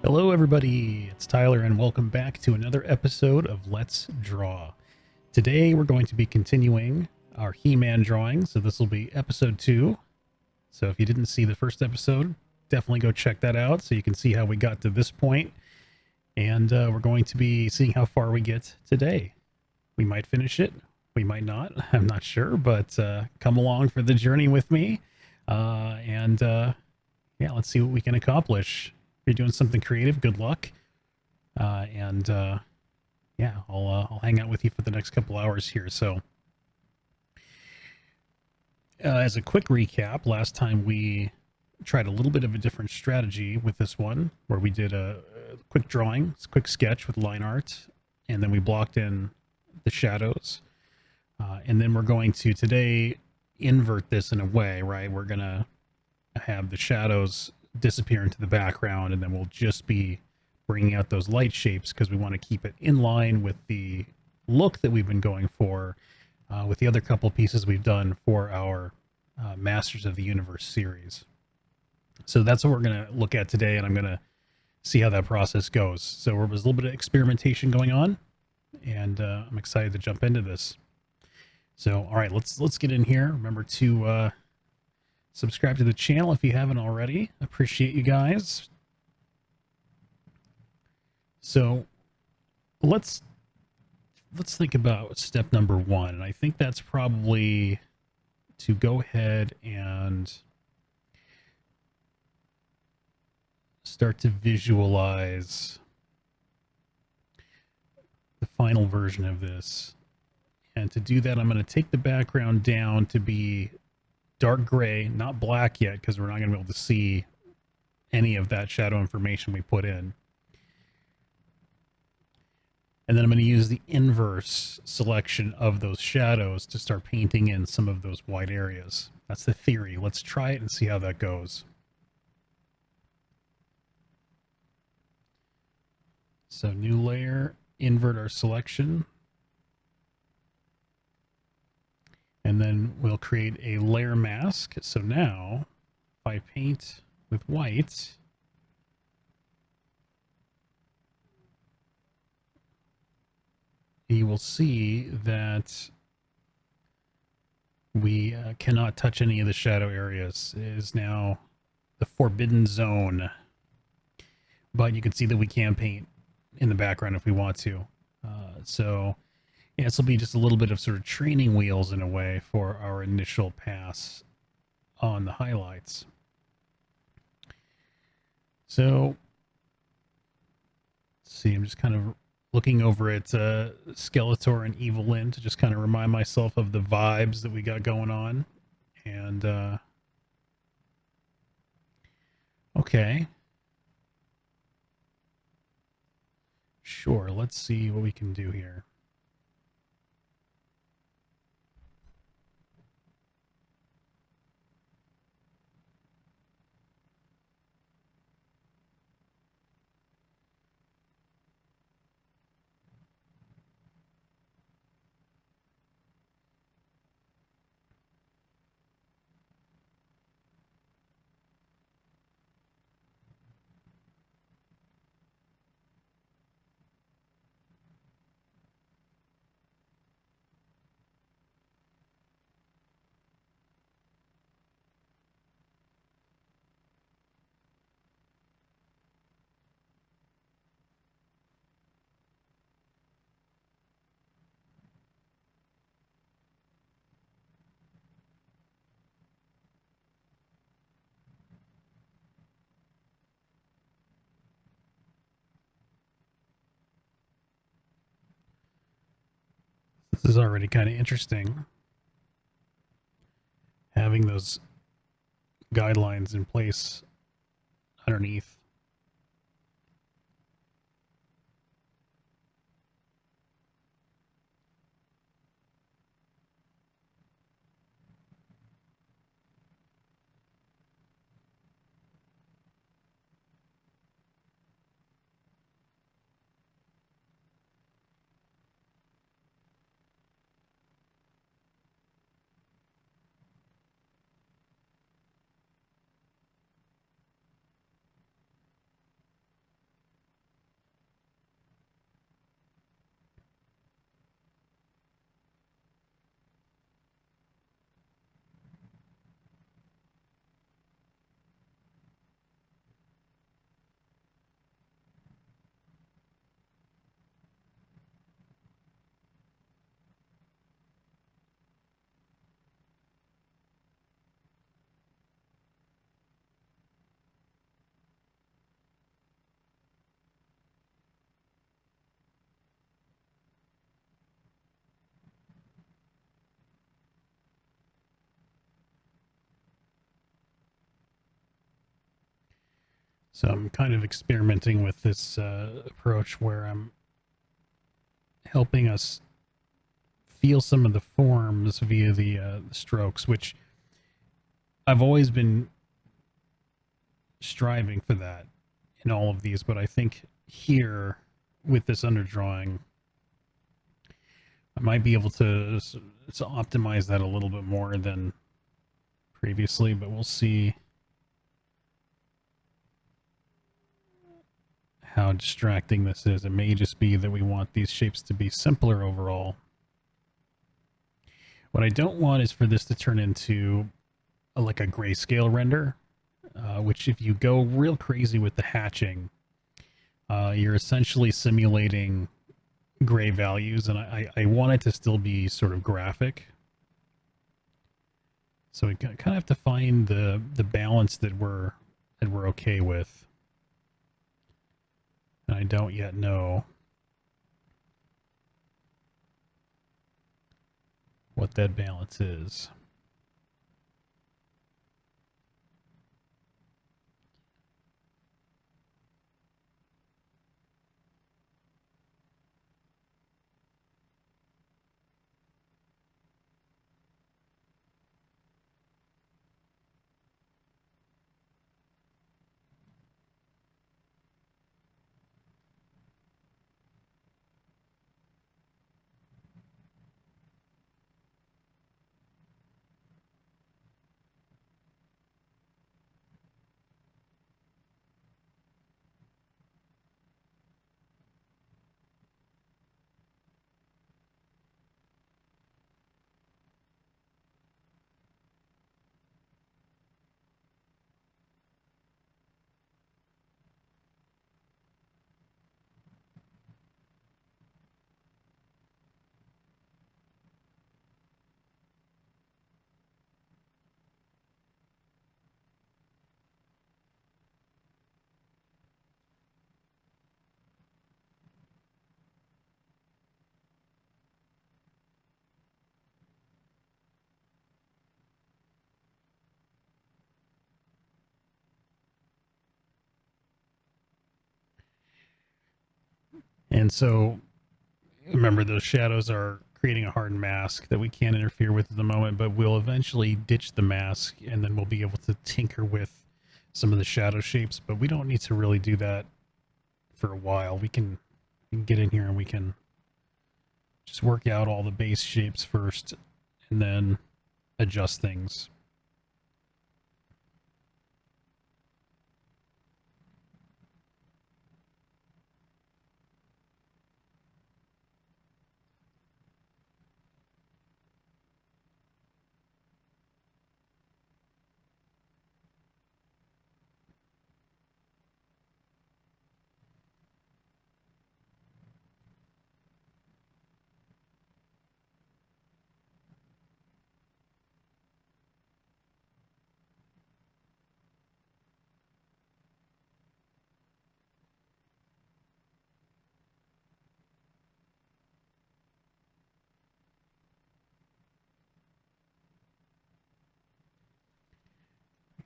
Hello everybody, it's Tyler and welcome back to another episode of Let's Draw. Today we're going to be continuing our He-Man drawing, so this will be episode 2. So if you didn't see the first episode, definitely go check that out so you can see how we got to this point. And we're going to be seeing how far we get today. We might finish it, we might not, I'm not sure, but come along for the journey with me. Yeah, let's see what we can accomplish. If you're doing something creative, good luck. Yeah, I'll hang out with you for the next couple hours here. So, as a quick recap, last time we tried a little bit of a different strategy with this one, where we did a quick drawing, a quick sketch with line art, and then we blocked in the shadows. And then we're going to today invert this in a way, right? We're gonna have the shadows disappear into the background, and then we'll just be bringing out those light shapes because we want to keep it in line with the look that we've been going for with the other couple pieces we've done for our Masters of the Universe series. So that's what we're going to look at today, and I'm going to see how that process goes. So there was a little bit of experimentation going on, and I'm excited to jump into this. So, all right, let's get in here. Remember to subscribe to the channel if you haven't already. Appreciate you guys. So let's think about step number 1. And I think that's probably to go ahead and start to visualize the final version of this. And to do that, I'm going to take the background down to be dark gray, not black yet, because we're not going to be able to see any of that shadow information we put in. And then I'm going to use the inverse selection of those shadows to start painting in some of those white areas. That's the theory. Let's try it and see how that goes. So new layer, invert our selection. And then we'll create a layer mask. So now, if I paint with white, you will see that we cannot touch any of the shadow areas. It is now the forbidden zone. But you can see that we can paint in the background if we want to. So yeah, this will be just a little bit of sort of training wheels in a way for our initial pass on the highlights. So, let's see, I'm just kind of looking over at Skeletor and Evelyn to just kind of remind myself of the vibes that we got going on. And, okay. Sure, let's see what we can do here. This is already kind of interesting, having those guidelines in place underneath. So I'm kind of experimenting with this approach where I'm helping us feel some of the forms via the strokes, which I've always been striving for that in all of these, but I think here with this underdrawing, I might be able to optimize that a little bit more than previously, but we'll see how distracting this is. It may just be that we want these shapes to be simpler overall. What I don't want is for this to turn into like a grayscale render, which if you go real crazy with the hatching, you're essentially simulating gray values, and I want it to still be sort of graphic. So we kind of have to find the balance that we're okay with. And I don't yet know what that balance is. And so remember, those shadows are creating a hard mask that we can't interfere with at the moment, but we'll eventually ditch the mask and then we'll be able to tinker with some of the shadow shapes, but we don't need to really do that for a while. We can get in here and we can just work out all the base shapes first and then adjust things.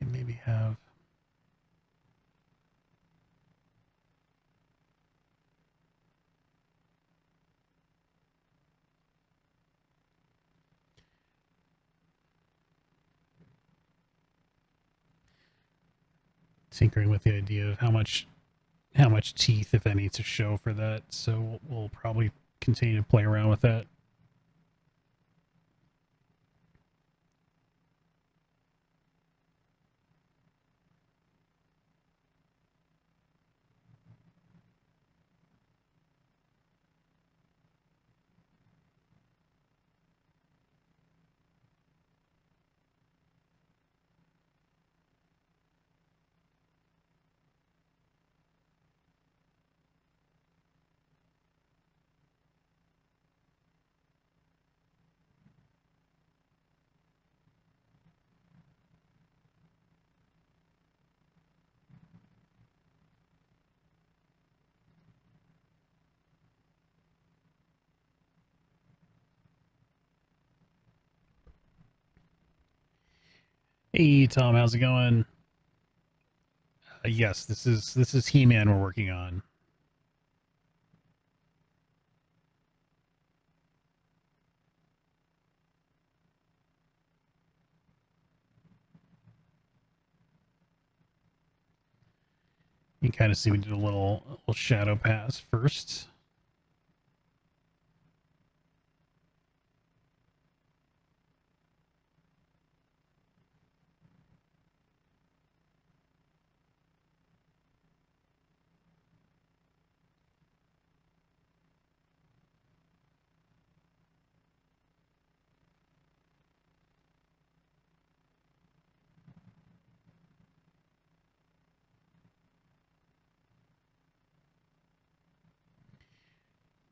We can maybe have tinkering with the idea of how much teeth, if any, to show for that. So we'll probably continue to play around with that. Hey, Tom, how's it going? Yes, this is He-Man we're working on. You can kind of see we did a little shadow pass first.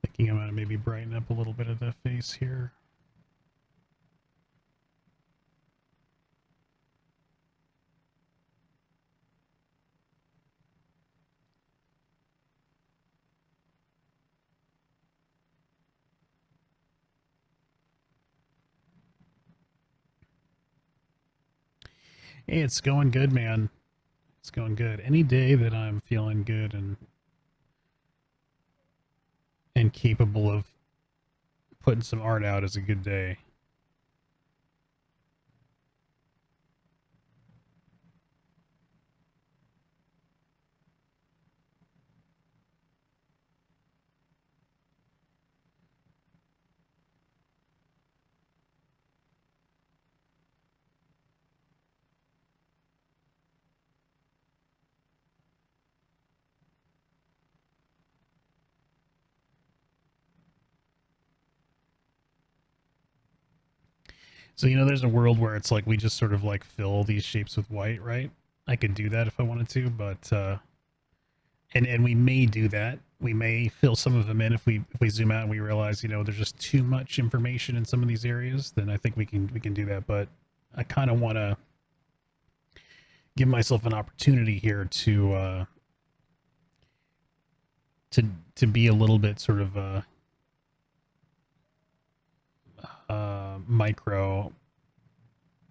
Thinking I'm gonna maybe brighten up a little bit of the face here. Hey, it's going good, man. It's going good. Any day that I'm feeling good and capable of putting some art out is a good day. So, there's a world where it's like we just sort of like fill these shapes with white, right? I could do that if I wanted to, but and we may do that. We may fill some of them in if we zoom out and we realize, there's just too much information in some of these areas, then I think we can do that, but I kind of want to give myself an opportunity here to be a little bit sort of micro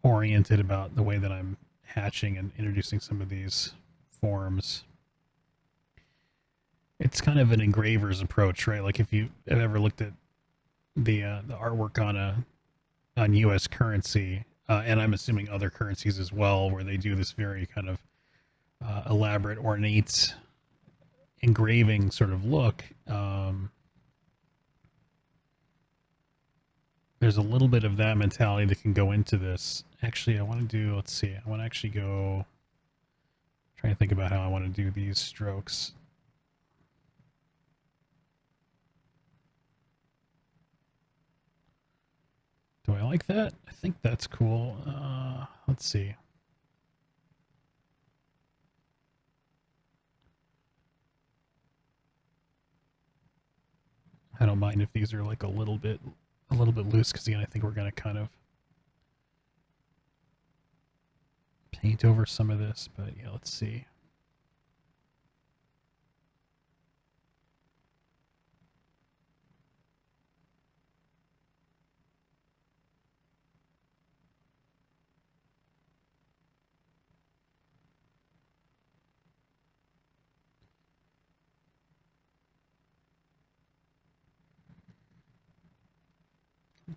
oriented about the way that I'm hatching and introducing some of these forms. It's kind of an engraver's approach, right? Like if you have ever looked at the artwork on U.S. currency, and I'm assuming other currencies as well, where they do this very kind of elaborate, ornate engraving sort of look. There's a little bit of that mentality that can go into this. Actually, I want to do, let's see, I want to actually go, trying to think about how I want to do these strokes. Do I like that? I think that's cool. Let's see. I don't mind if these are like a little bit loose, because again, I think we're going to kind of paint over some of this, but yeah, let's see.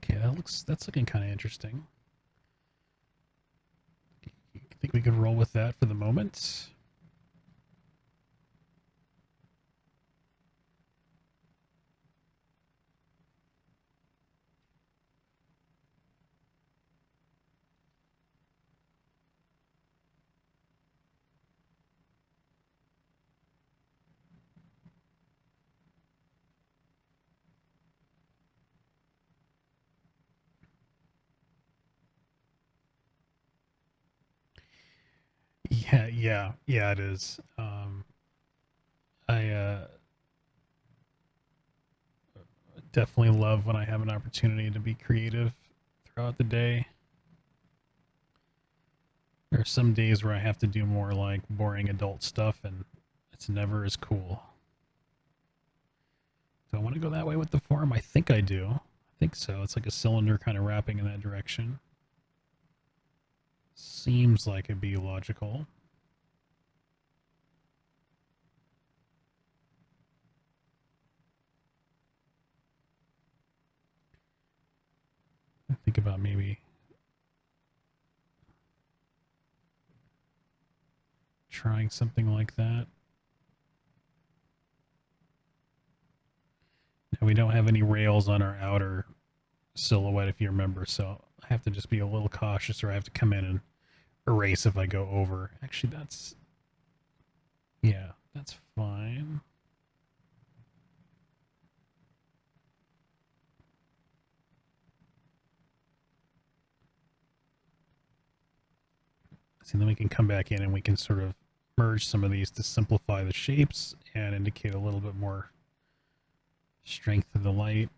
Okay, that's looking kind of interesting. I think we could roll with that for the moment. Yeah, it is. I definitely love when I have an opportunity to be creative throughout the day. There are some days where I have to do more like boring adult stuff, and it's never as cool. Do I want to go that way with the form? I think I do. I think so. It's like a cylinder kind of wrapping in that direction. Seems like it'd be logical. think about maybe trying something like that. Now we don't have any rails on our outer silhouette, if you remember, so I have to just be a little cautious, or I have to come in and erase if I go over. Actually, that's, yeah, that's fine. So then we can come back in and we can sort of merge some of these to simplify the shapes and indicate a little bit more strength of the light.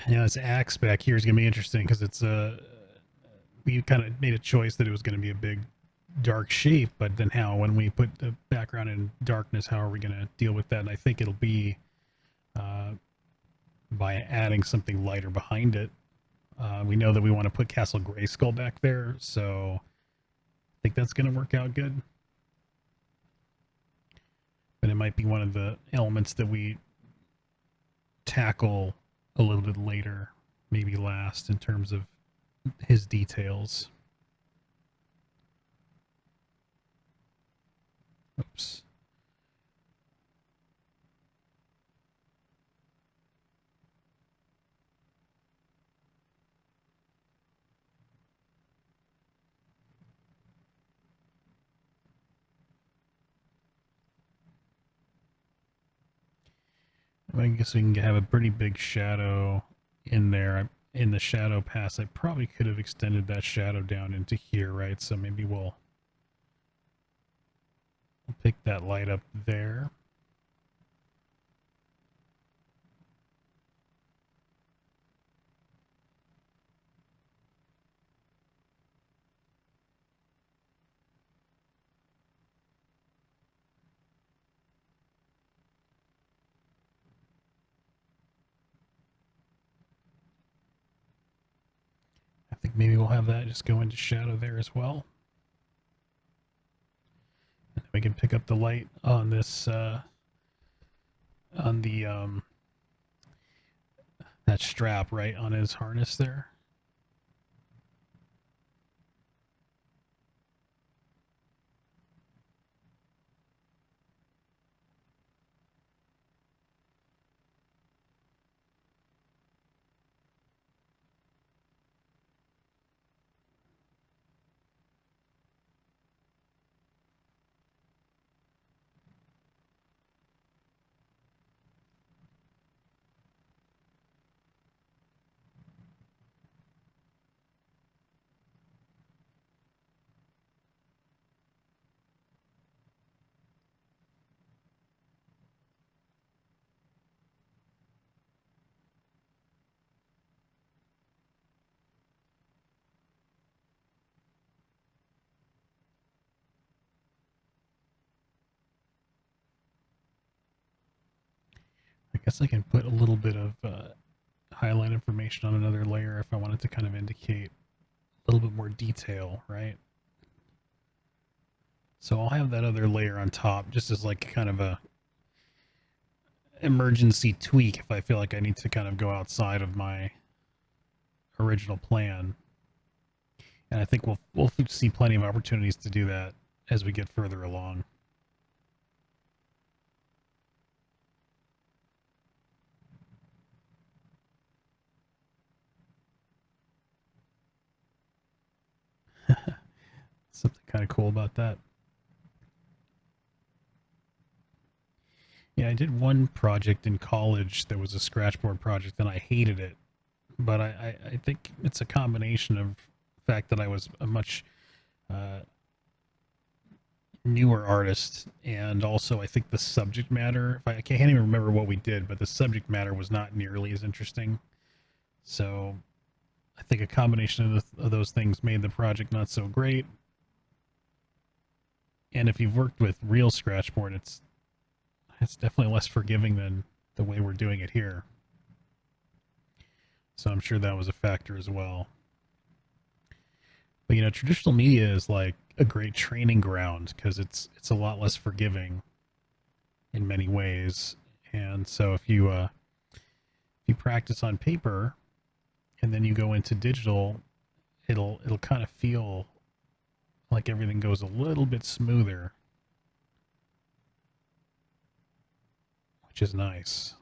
Yeah, this axe back here is going to be interesting because it's we kind of made a choice that it was going to be a big dark shape, but then how, when we put the background in darkness, how are we going to deal with that? And I think it'll be by adding something lighter behind it. We know that we want to put Castle Grayskull back there, so I think that's going to work out good. But it might be one of the elements that we tackle a little bit later, maybe last, in terms of his details. Oops. I guess we can have a pretty big shadow in there. In the shadow pass, I probably could have extended that shadow down into here, right? So maybe we'll pick that light up there. I think maybe we'll have that just go into shadow there as well. And we can pick up the light on this, on the, that strap, right, on his harness there. I guess I can put a little bit of highlight information on another layer if I wanted to kind of indicate a little bit more detail, right? So I'll have that other layer on top just as like kind of a emergency tweak if I feel like I need to kind of go outside of my original plan. And I think we'll see plenty of opportunities to do that as we get further along. Something kind of cool about that. Yeah, I did one project in college that was a scratchboard project, and I hated it. But I think it's a combination of the fact that I was a much uh, newer artist, and also I think the subject matter. I can't even remember what we did, but the subject matter was not nearly as interesting. So I think a combination of those things made the project not so great. And if you've worked with real scratchboard, it's definitely less forgiving than the way we're doing it here. So I'm sure that was a factor as well. But traditional media is like a great training ground because it's a lot less forgiving in many ways. And so if you practice on paper and then you go into digital, it'll kind of feel like everything goes a little bit smoother, which is nice.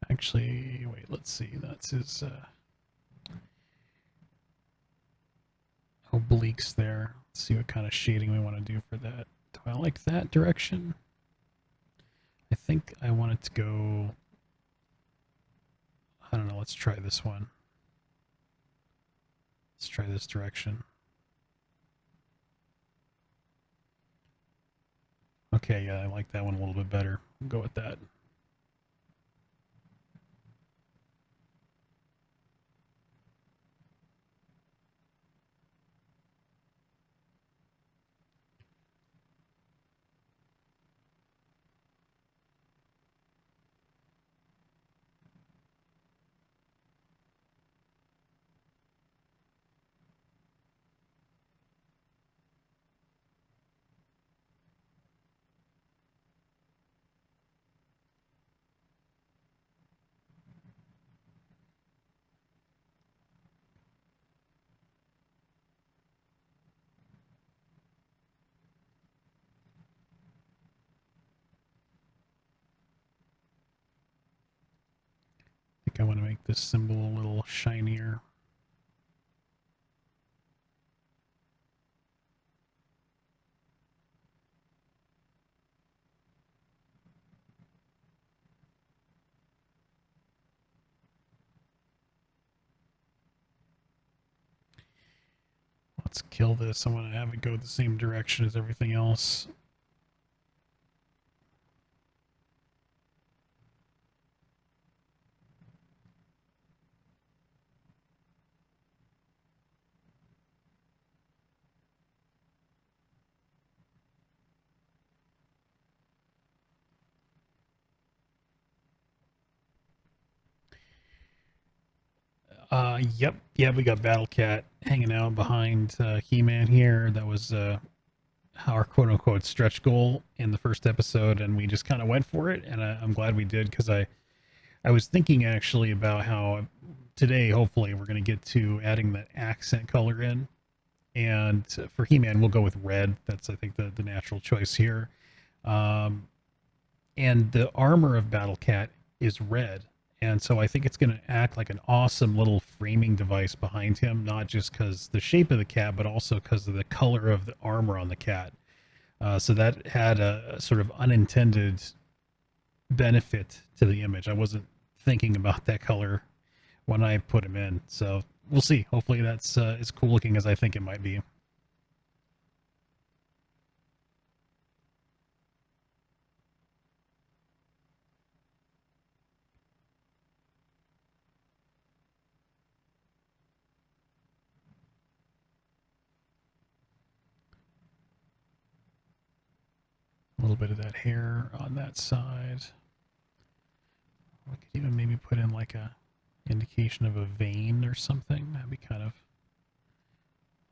Actually, wait, let's see. That's his obliques there. Let's see what kind of shading we want to do for that. Do I like that direction? I think I want it to go, I don't know, let's try this one. Let's try this direction. Okay, yeah, I like that one a little bit better. We'll go with that. I think I want to make this symbol a little shinier. Let's kill this. I want to have it go the same direction as everything else. Yep, yeah, we got Battle Cat hanging out behind He-Man here. That was our quote-unquote stretch goal in the first episode, and we just kind of went for it, and I'm glad we did because I was thinking actually about how today, hopefully, we're going to get to adding that accent color in, and for He-Man, we'll go with red. That's I think the natural choice here. Um, and the armor of Battle Cat is red. And so I think it's going to act like an awesome little framing device behind him, not just because the shape of the cat, but also because of the color of the armor on the cat. So that had a sort of unintended benefit to the image. I wasn't thinking about that color when I put him in. So we'll see. Hopefully that's as cool looking as I think it might be. A little bit of that hair on that side. We could even maybe put in like a indication of a vein or something. That'd be kind of,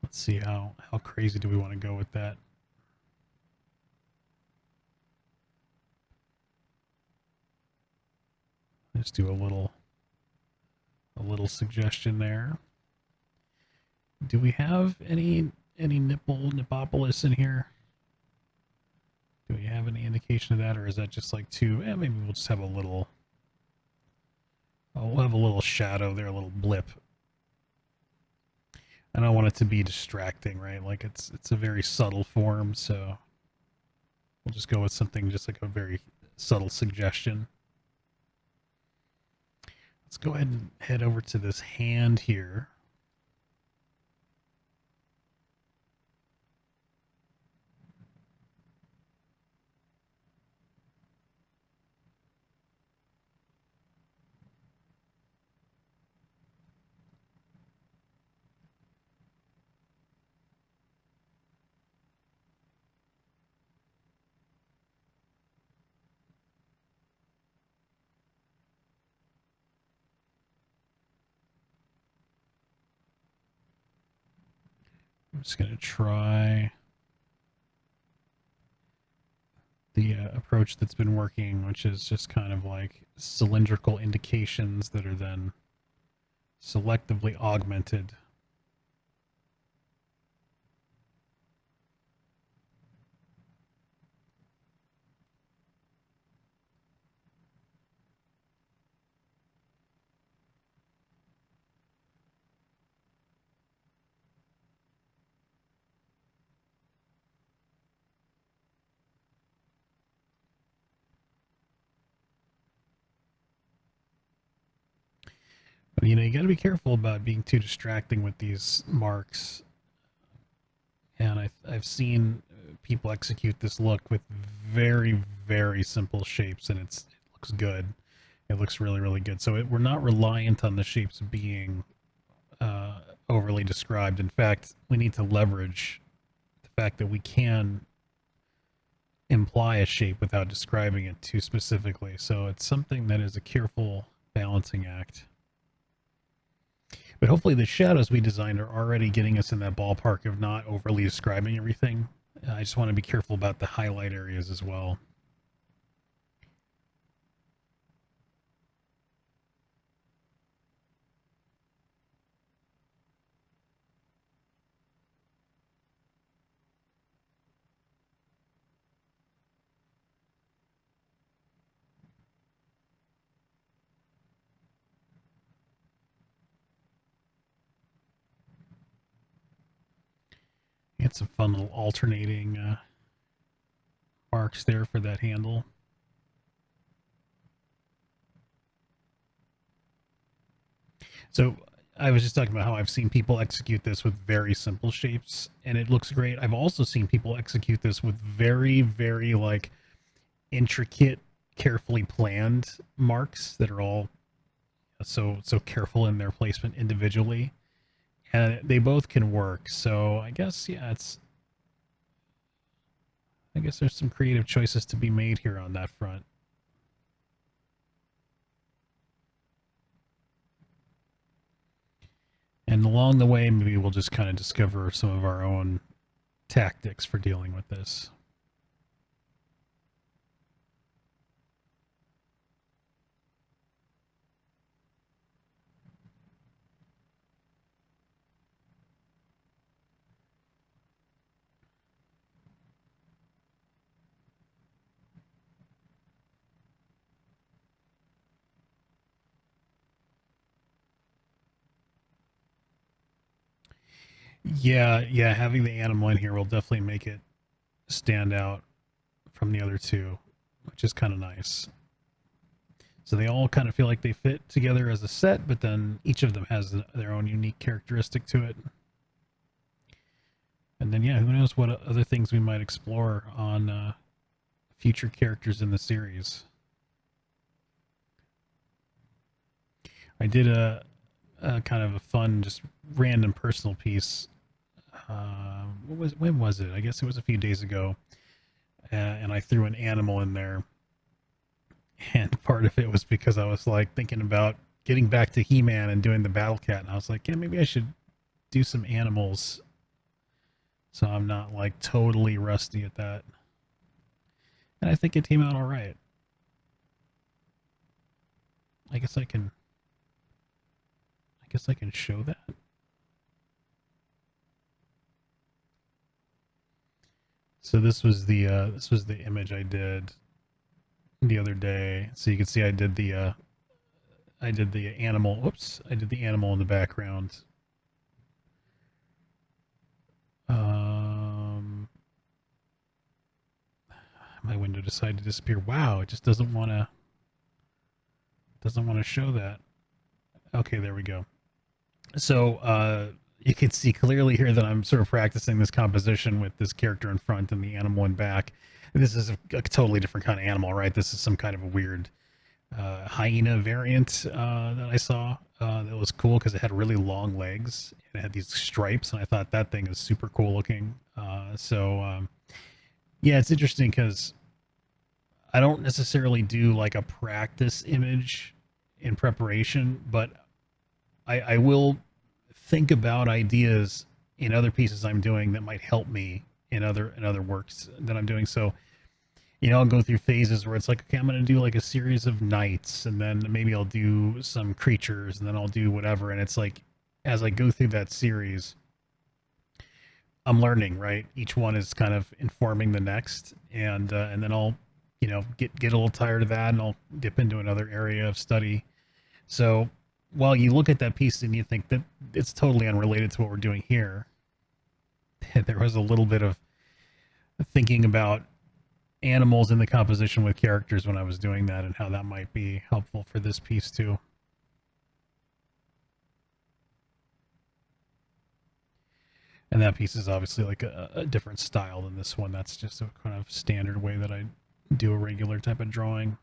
let's see how crazy do we want to go with that. Just do a little suggestion there. Do we have any Nippopolis in here? Do we have any indication of that, or is that just like too? Maybe we'll just have a little. We'll have a little shadow there, a little blip. I don't want it to be distracting, right? Like it's a very subtle form, so we'll just go with something just like a very subtle suggestion. Let's go ahead and head over to this hand here. I'm just going to try the approach that's been working, which is just kind of like cylindrical indications that are then selectively augmented. But you know, you got to be careful about being too distracting with these marks. And I've seen people execute this look with very, very simple shapes, and it looks good. It looks really, really good. So we're not reliant on the shapes being overly described. In fact, we need to leverage the fact that we can imply a shape without describing it too specifically. So it's something that is a careful balancing act. But hopefully the shadows we designed are already getting us in that ballpark of not overly describing everything. I just want to be careful about the highlight areas as well. Get some fun little alternating marks there for that handle. So I was just talking about how I've seen people execute this with very simple shapes, and it looks great. I've also seen people execute this with very, very like intricate, carefully planned marks that are all so careful in their placement individually, and they both can work. So I guess yeah, I guess there's some creative choices to be made here on that front. And along the way, maybe we'll just kind of discover some of our own tactics for dealing with this. Yeah, having the animal in here will definitely make it stand out from the other two, which is kind of nice. So they all kind of feel like they fit together as a set, but then each of them has their own unique characteristic to it. And then, yeah, who knows what other things we might explore on future characters in the series. I did a kind of a fun, just random personal piece. When was it? I guess it was a few days ago, and I threw an animal in there. And part of it was because I was like thinking about getting back to He-Man and doing the Battle Cat, and I was like, yeah, maybe I should do some animals, so I'm not like totally rusty at that. And I think it came out all right. I guess I can. I guess I can show that. So this was the image I did the other day. So you can see I did the animal. Whoops! I did the animal in the background. My window decided to disappear. Wow! It just doesn't want to show that. Okay, there we go. So you can see clearly here that I'm sort of practicing this composition with this character in front and the animal in back. This is a totally different kind of animal, right? This is some kind of a weird hyena variant that I saw that was cool because it had really long legs and it had these stripes, and I thought that thing is super cool looking. Yeah, it's interesting because I don't necessarily do like a practice image in preparation, but I will think about ideas in other pieces I'm doing that might help me in other works that I'm doing. So, you know, I'll go through phases where it's like, okay, I'm going to do like a series of knights, and then maybe I'll do some creatures, and then I'll do whatever. And it's like, as I go through that series, I'm learning, right? Each one is kind of informing the next, and then I'll, you know, get a little tired of that, and I'll dip into another area of study. So while you look at that piece and you think that it's totally unrelated to what we're doing here, there was a little bit of thinking about animals in the composition with characters when I was doing that and how that might be helpful for this piece too. And that piece is obviously like a different style than this one. That's just a kind of standard way that I do a regular type of drawing.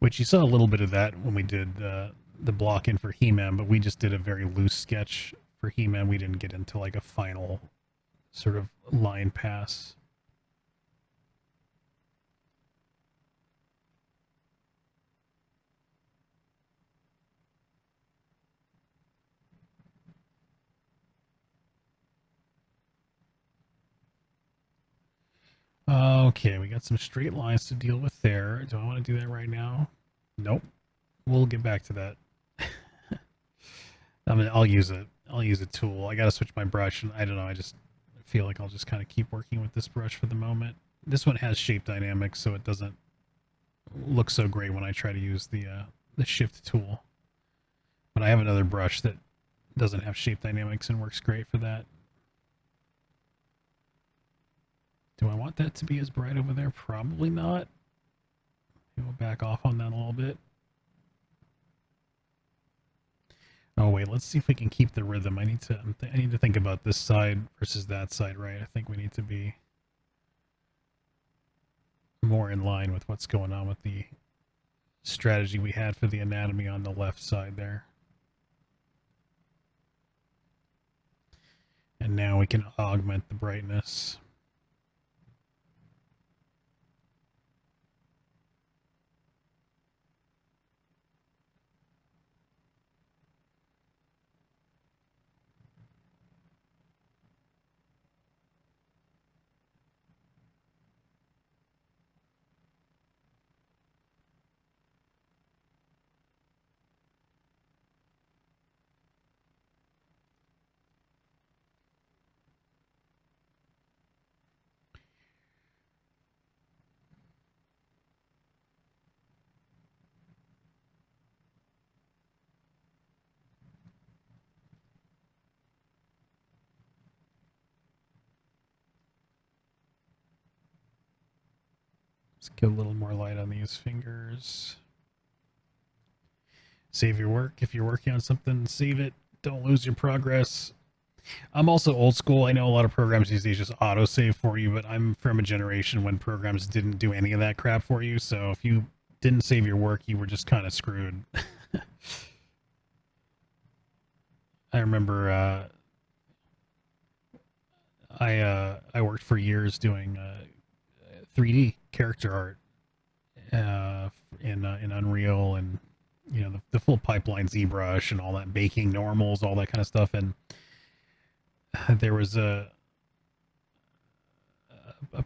Which you saw a little bit of that when we did the block in for He-Man, but we just did a very loose sketch for He-Man. We didn't get into like a final sort of line pass. Okay, we got some straight lines to deal with there. Do I want to do that right now? Nope. We'll get back to that. I mean, I'll use it. I'll use a tool. I got to switch my brush, and I don't know. I just feel like I'll just kind of keep working with this brush for the moment. This one has shape dynamics, so it doesn't look so great when I try to use the shift tool. But I have another brush that doesn't have shape dynamics and works great for that. Do I want that to be as bright over there? Probably not. We'll back off on that a little bit. Oh wait, let's see if we can keep the rhythm. I need to think about this side versus that side, right? I think we need to be more in line with what's going on with the strategy we had for the anatomy on the left side there. And now we can augment the brightness. Let's get a little more light on these fingers. Save your work. If you're working on something, save it. Don't lose your progress. I'm also old school. I know a lot of programs these days just auto-save for you, but I'm from a generation when programs didn't do any of that crap for you. So if you didn't save your work, you were just kind of screwed. I remember I worked for years doing 3D character art in Unreal, and you know the full pipeline, ZBrush, and all that, baking normals, all that kind of stuff. And there was a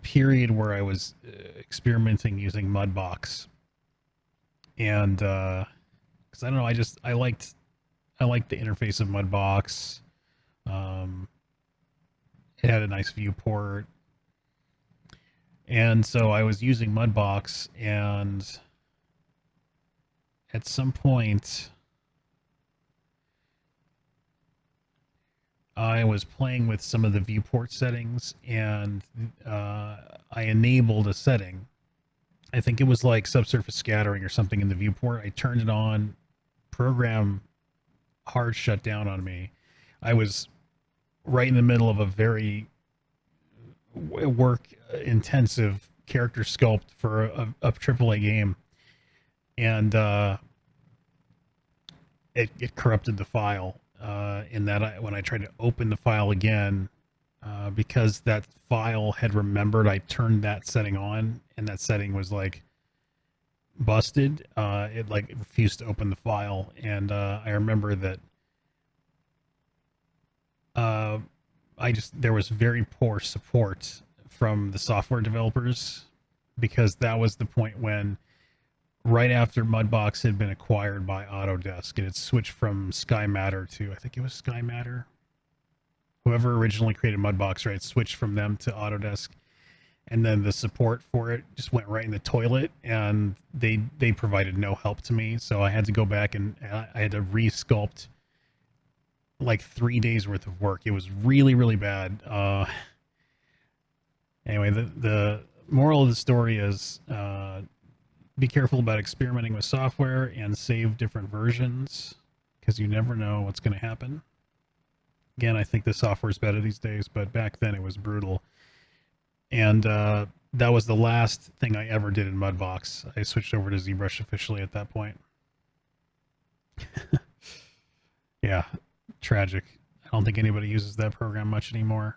period where I was experimenting using Mudbox, and because I don't know, I liked the interface of Mudbox. It had a nice viewport, and so I was using Mudbox, and at some point I was playing with some of the viewport settings, and I enabled a setting. I think it was like subsurface scattering or something in the viewport. I turned it on, program hard shut down on me. I was right in the middle of a very work intensive character sculpt for a AAA game, and it corrupted the file. In that when I tried to open the file again, because that file had remembered I turned that setting on, and that setting was like busted, it like refused to open the file. And I remember that there was very poor support from the software developers, because that was the point when, right after Mudbox had been acquired by Autodesk, and it switched from Sky Matter to, I think it was Sky Matter. Whoever originally created Mudbox, right, switched from them to Autodesk, and then the support for it just went right in the toilet, and they provided no help to me. So I had to go back, and I had to resculpt like 3 days worth of work. It was really, really bad. Anyway, the moral of the story is, be careful about experimenting with software and save different versions, because you never know what's going to happen. Again, I think the software is better these days, but back then it was brutal. And that was the last thing I ever did in Mudbox. I switched over to ZBrush officially at that point. Yeah, tragic. I don't think anybody uses that program much anymore.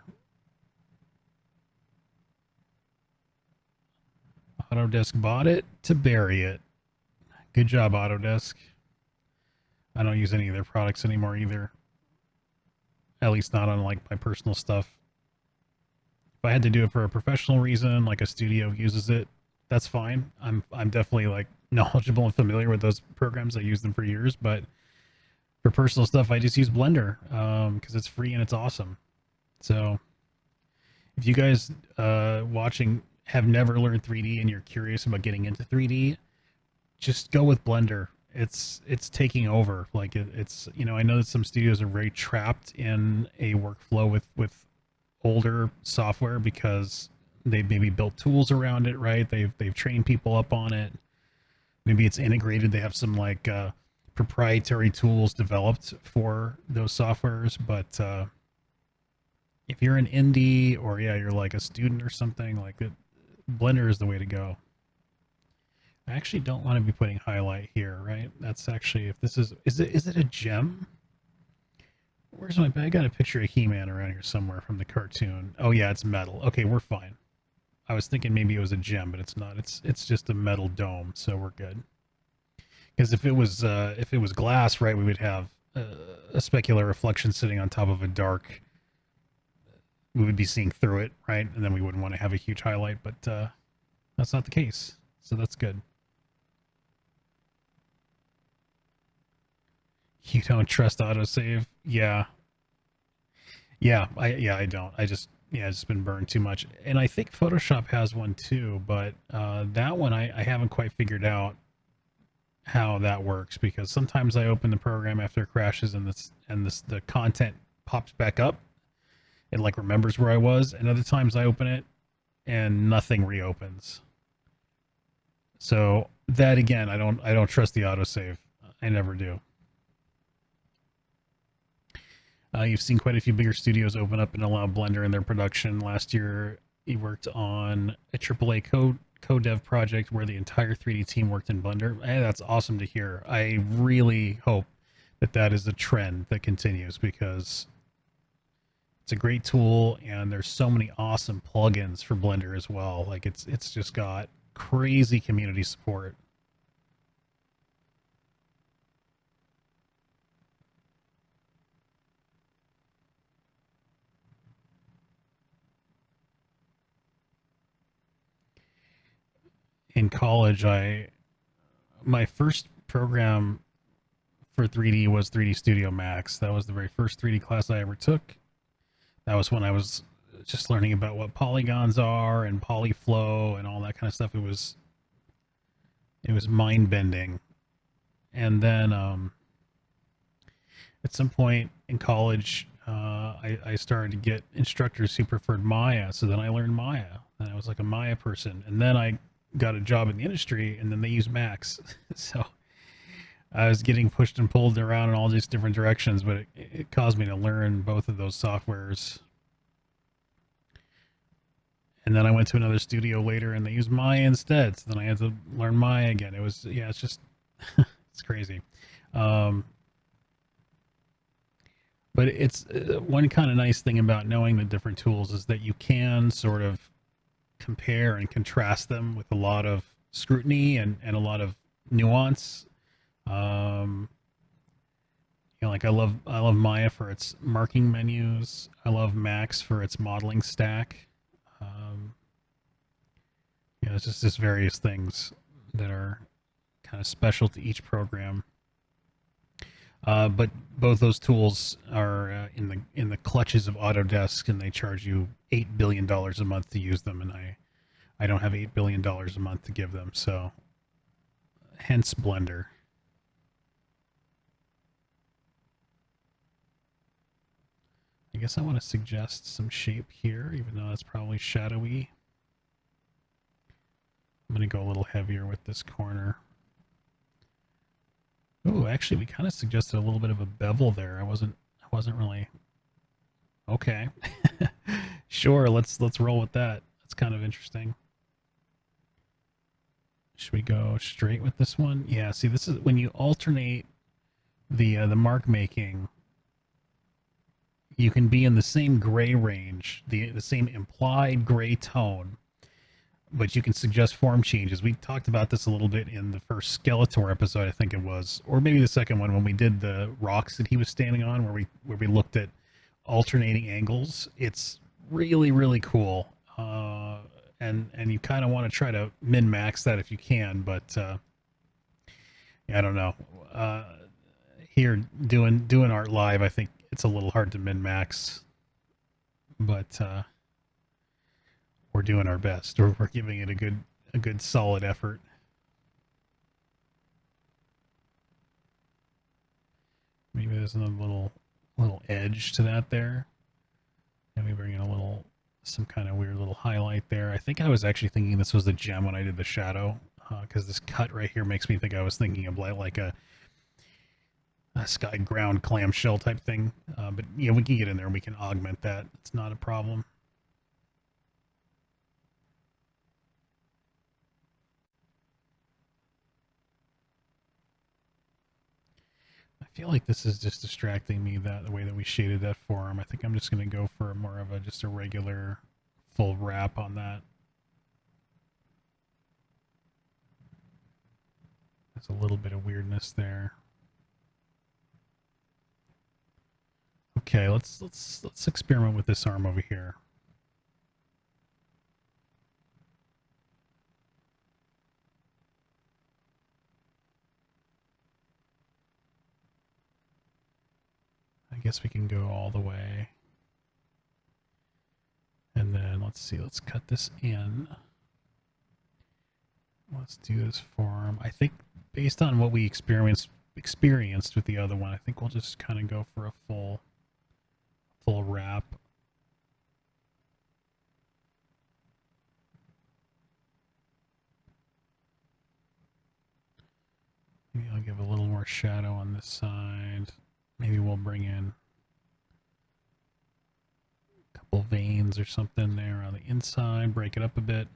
Autodesk bought it to bury it. Good job, Autodesk. I don't use any of their products anymore either. At least not on like my personal stuff. If I had to do it for a professional reason, like a studio uses it, that's fine. I'm definitely like knowledgeable and familiar with those programs. I used them for years, but for personal stuff, I just use Blender because it's free and it's awesome. So if you guys watching have never learned 3D and you're curious about getting into 3D, just go with Blender. It's taking over. Like it's, you know, I know that some studios are very trapped in a workflow with older software because they've maybe built tools around it, right? They've trained people up on it. Maybe it's integrated. They have some like proprietary tools developed for those softwares. But if you're an indie, or yeah, you're like a student or something, like it, Blender is the way to go. I actually don't want to be putting highlight here, right? That's actually, if this is it a gem? Where's my, I got a picture of He-Man around here somewhere from the cartoon. Oh yeah, it's metal. Okay, we're fine. I was thinking maybe it was a gem, but it's not. It's just a metal dome, so we're good. Because if it was glass, right, we would have a specular reflection sitting on top of a dark. We would be seeing through it, right? And then we wouldn't want to have a huge highlight, but that's not the case. So that's good. You don't trust autosave? Yeah. Yeah, I don't. It's just been burned too much. And I think Photoshop has one too, but that one I haven't quite figured out how that works, because sometimes I open the program after it crashes and the content pops back up. It like remembers where I was, and other times I open it and nothing reopens. So that again, I don't trust the autosave. I never do. You've seen quite a few bigger studios open up and allow Blender in their production. Last year, he worked on a AAA co-dev project where the entire 3D team worked in Blender. Hey, that's awesome to hear. I really hope that that is a trend that continues because it's a great tool and there's so many awesome plugins for Blender as well. Like it's just got crazy community support. In college, I my first program for 3D was 3D Studio Max. That was the very first 3D class I ever took. That was when I was just learning about what polygons are and polyflow and all that kind of stuff. It was mind bending. And then at some point in college, I started to get instructors who preferred Maya. So then I learned Maya, and I was like a Maya person. And then I got a job in the industry, and then they use Max. So I was getting pushed and pulled around in all these different directions, but it caused me to learn both of those softwares. And then I went to another studio later, and they used Maya instead. So then I had to learn Maya again. It was, yeah, it's just, it's crazy. Um, but it's one kind of nice thing about knowing the different tools is that you can sort of compare and contrast them with a lot of scrutiny and a lot of nuance. Um, like I love Maya for its marking menus. I love Max for its modeling stack. Um, it's just various things that are kind of special to each program. But both those tools are in the clutches of Autodesk, and they charge you $8 billion a month to use them, and I don't have $8 billion a month to give them. So, hence Blender. I guess I want to suggest some shape here, even though that's probably shadowy. I'm going to go a little heavier with this corner. Oh, actually, we kind of suggested a little bit of a bevel there. I wasn't really okay. Sure, let's roll with that. That's kind of interesting. Should we go straight with this one? Yeah. See, this is when you alternate the mark making. You can be in the same gray range, the same implied gray tone, but you can suggest form changes. We talked about this a little bit in the first Skeletor episode, I think it was, or maybe the second one when we did the rocks that he was standing on, where we looked at alternating angles. It's really really cool, and you kind of want to try to min max that if you can, but I don't know. Here doing art live, I think it's a little hard to min max, but we're doing our best. We're giving it a good solid effort. Maybe there's another little edge to that there. And we bring in some kind of weird little highlight there. I think I was actually thinking this was the gem when I did the shadow, because this cut right here makes me think I was thinking of like a sky ground clamshell type thing. But yeah, we can get in there and we can augment that. It's not a problem. I feel like this is just distracting me, the way that we shaded that form. I think I'm just going to go for more of just a regular full wrap on that. There's a little bit of weirdness there. Okay, let's experiment with this arm over here. I guess we can go all the way. And then let's see, let's cut this in. Let's do this form. I think based on what we experienced with the other one, I think we'll just kind of go for a full wrap. Maybe I'll give a little more shadow on this side. Maybe we'll bring in a couple veins or something there on the inside, break it up a bit.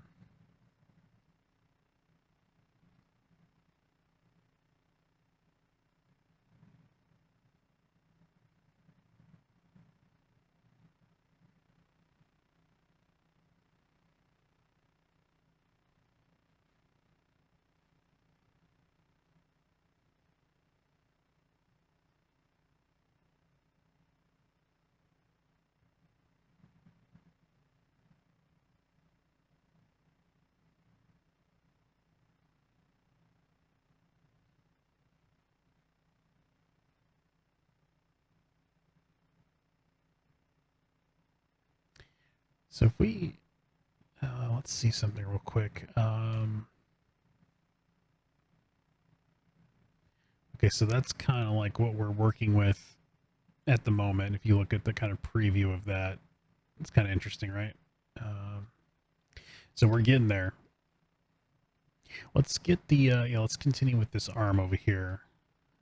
So if we, let's see something real quick. Okay, so that's kind of like what we're working with at the moment. If you look at the kind of preview of that, it's kind of interesting, right? So we're getting there. Let's get the, yeah, let's continue with this arm over here.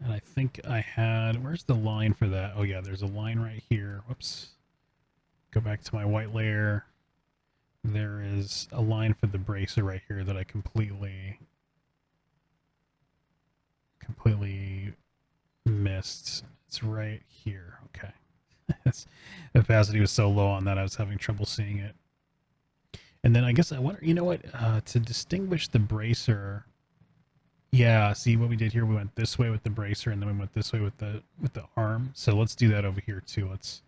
And I think I had, where's the line for that? Oh yeah, there's a line right here. Whoops. Go back to my white layer. There is a line for the bracer right here that I completely missed. It's right here. Okay. The opacity was so low on that I was having trouble seeing it. And then I guess I wonder, you know what, to distinguish the bracer, yeah, see what we did here? We went this way with the bracer and then we went this way with the arm. So let's do that over here too. Let's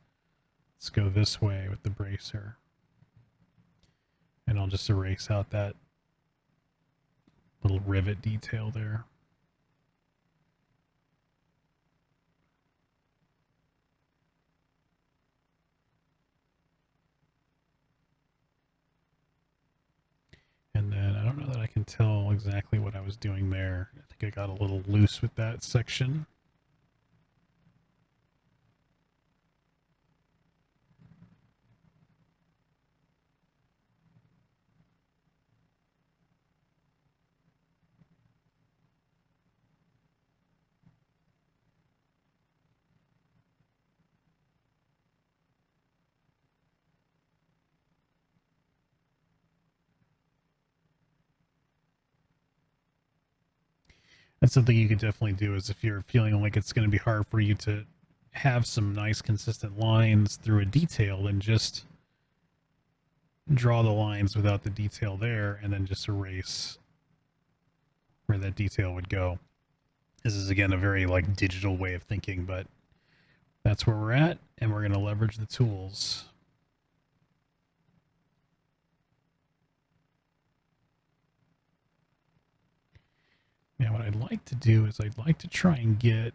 go this way with the bracer. And I'll just erase out that little rivet detail there. And then I don't know that I can tell exactly what I was doing there. I think I got a little loose with that section. That's something you could definitely do is if you're feeling like it's going to be hard for you to have some nice consistent lines through a detail, then just draw the lines without the detail there and then just erase where that detail would go. This is again a very like digital way of thinking, but that's where we're at, and we're going to leverage the tools. Now what I'd like to do is I'd like to try and get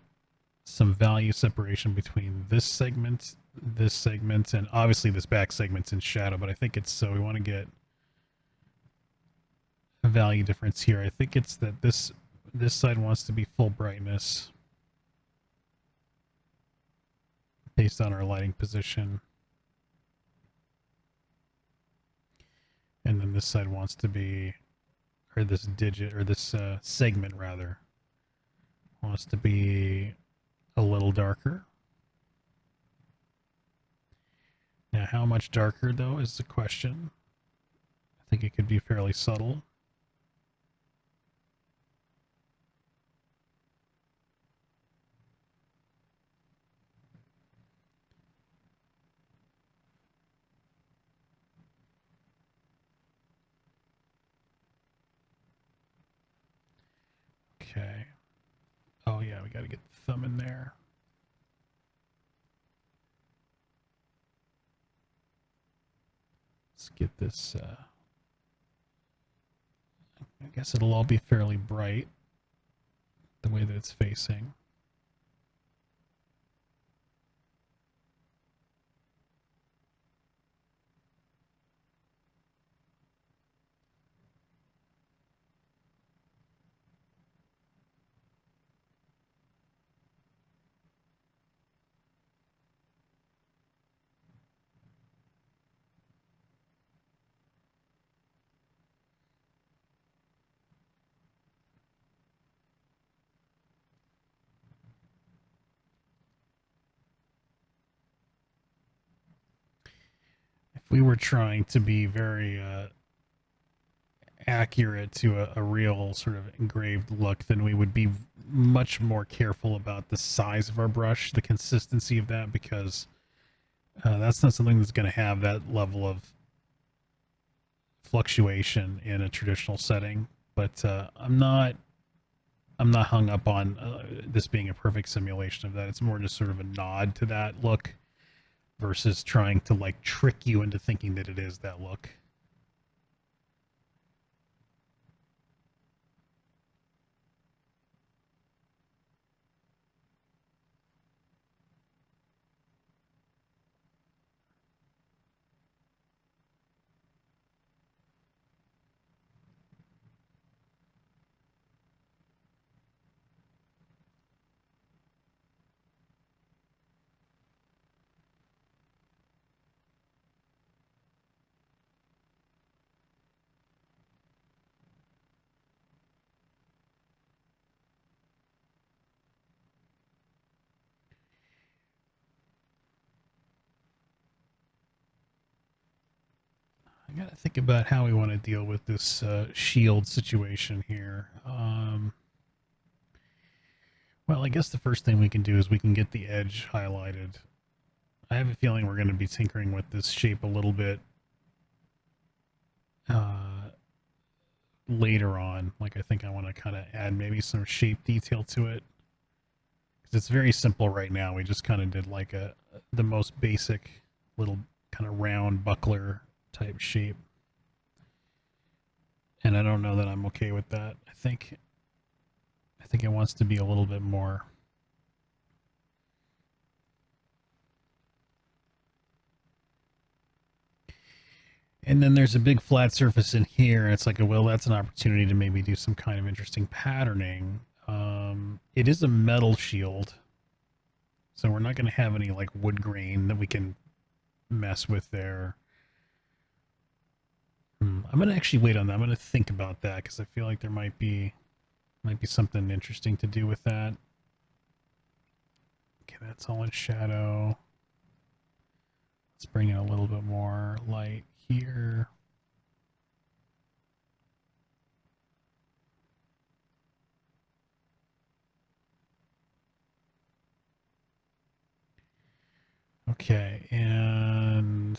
some value separation between this segment, and obviously this back segment's in shadow, but I think it's, so we want to get a value difference here. I think it's that this side wants to be full brightness based on our lighting position. And then this side wants to be, or this digit, or this segment rather, wants to be a little darker. Now, how much darker, though, is the question. I think it could be fairly subtle. Okay. Oh, yeah, we got to get the thumb in there. Let's get this, I guess it'll all be fairly bright the way that it's facing. we were trying to be very accurate to a real sort of engraved look, then we would be much more careful about the size of our brush, the consistency of that, because that's not something that's going to have that level of fluctuation in a traditional setting. But I'm not hung up on this being a perfect simulation of that. It's more just sort of a nod to that look versus trying to like trick you into thinking that it is that look. I gotta think about how we want to deal with this shield situation here. Well, I guess the first thing we can do is we can get the edge highlighted. I have a feeling we're going to be tinkering with this shape a little bit later on. Like, I think I want to kind of add maybe some shape detail to it. Because it's very simple right now. We just kind of did like the most basic little kind of round buckler type shape. And I don't know that I'm okay with that. I think it wants to be a little bit more. And then there's a big flat surface in here, and it's like, well, that's an opportunity to maybe do some kind of interesting patterning. It is a metal shield, so we're not going to have any like wood grain that we can mess with there. I'm going to actually wait on that. I'm going to think about that because I feel like there might be something interesting to do with that. Okay, that's all in shadow. Let's bring in a little bit more light here. Okay, and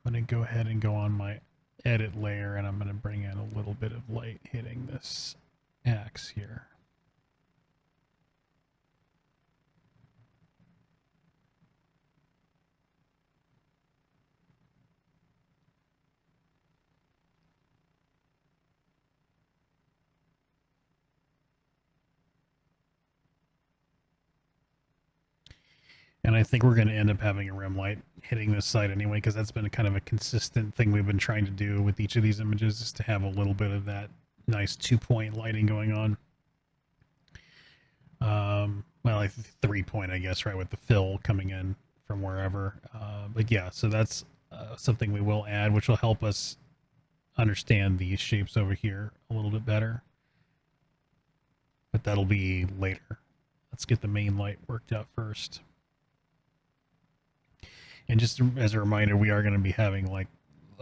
I'm going to go ahead and go on my edit layer, and I'm going to bring in a little bit of light hitting this axe here. And I think we're going to end up having a rim light hitting this side anyway, because that's been kind of a consistent thing we've been trying to do with each of these images, is to have a little bit of that nice 2-point lighting going on. Well, like 3-point, I guess, right, with the fill coming in from wherever. But yeah, so that's something we will add, which will help us understand these shapes over here a little bit better. But that'll be later. Let's get the main light worked out first. And just as a reminder, we are going to be having like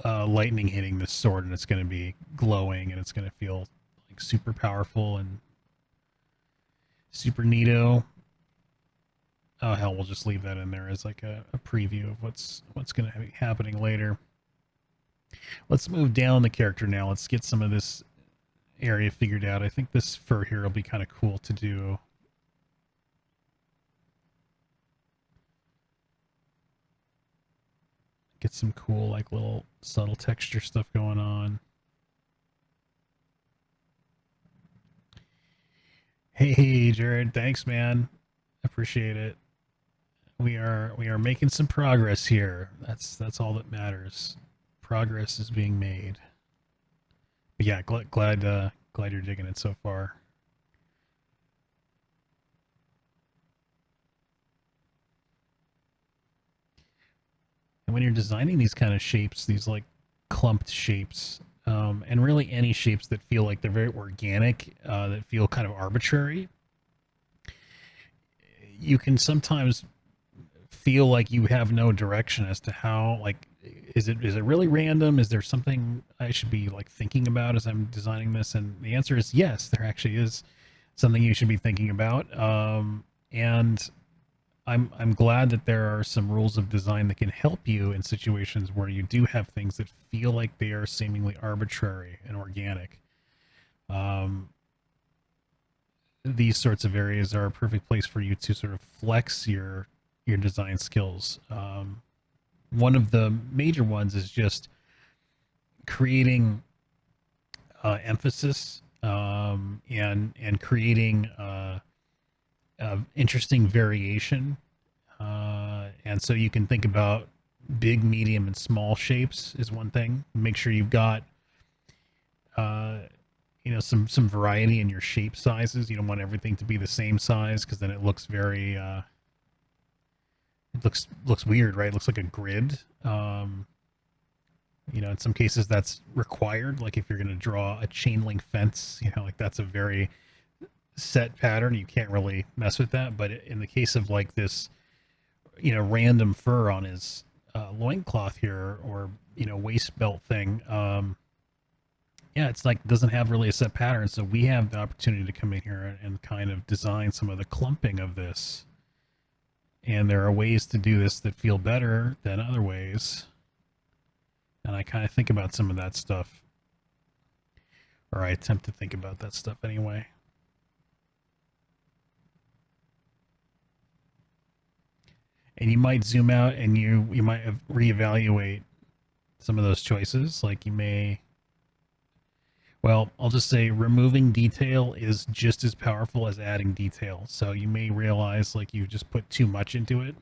lightning hitting this sword, and it's going to be glowing, and it's going to feel like super powerful and super neato. Oh hell, we'll just leave that in there as like a preview of what's going to be happening later. Let's move down the character now. Let's get some of this area figured out. I think this fur here will be kind of cool to do. Get some cool, like, little subtle texture stuff going on. Hey, Jared, thanks, man. Appreciate it. We are making some progress here. That's all that matters. Progress is being made. But yeah, glad you're digging it so far. And when you're designing these kind of shapes, these like clumped shapes, and really any shapes that feel like they're very organic, that feel kind of arbitrary, you can sometimes feel like you have no direction as to how, like, is it really random? Is there something I should be like thinking about as I'm designing this? And the answer is yes, there actually is something you should be thinking about. And I'm glad that there are some rules of design that can help you in situations where you do have things that feel like they are seemingly arbitrary and organic. Um, these sorts of areas are a perfect place for you to sort of flex your design skills. One of the major ones is just creating emphasis, and creating interesting variation. And so you can think about big, medium, and small shapes is one thing. Make sure you've got uh, some variety in your shape sizes. You don't want everything to be the same size because then it looks very it looks weird, right? It looks like a grid. In some cases that's required. Like if you're going to draw a chain link fence, like that's a very set pattern. You can't really mess with that. But in the case of like this, random fur on his loincloth here, or waist belt thing, yeah, it's like doesn't have really a set pattern. So we have the opportunity to come in here and kind of design some of the clumping of this. And there are ways to do this that feel better than other ways. And I kind of think about some of that stuff, or I attempt to think about that stuff anyway. And you might zoom out and you might reevaluate some of those choices. Like you may, well, I'll just say removing detail is just as powerful as adding detail. So you may realize like you just put too much into it.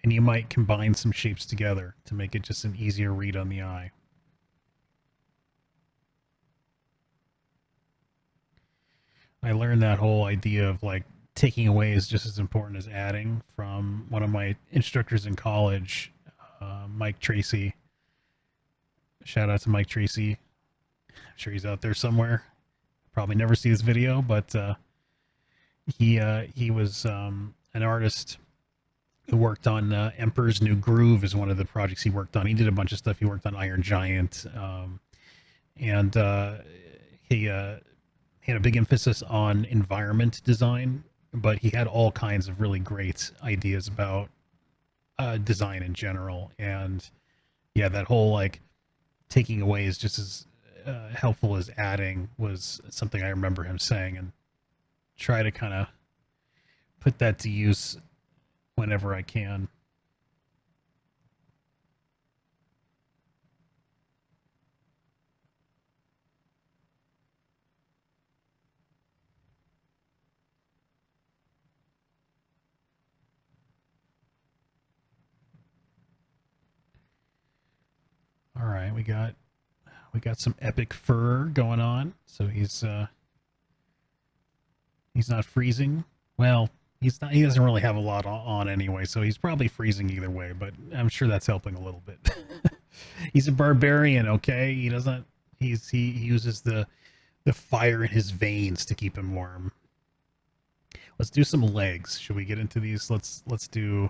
And you might combine some shapes together to make it just an easier read on the eye. I learned that whole idea of like taking away is just as important as adding from one of my instructors in college, Mike Tracy. Shout out to Mike Tracy. I'm sure he's out there somewhere. Probably never see this video, but he was an artist who worked on Emperor's New Groove is one of the projects he worked on. He did a bunch of stuff. He worked on Iron Giant, and he had a big emphasis on environment design, but he had all kinds of really great ideas about design in general. And yeah, that whole like taking away is just as helpful as adding was something I remember him saying, and try to kind of put that to use whenever I can. All right, we got some epic fur going on. So he's not freezing. Well, he's not. He doesn't really have a lot on anyway, so he's probably freezing either way. But I'm sure that's helping a little bit. He's a barbarian, okay? He doesn't. He uses the fire in his veins to keep him warm. Let's do some legs. Should we get into these? Let's do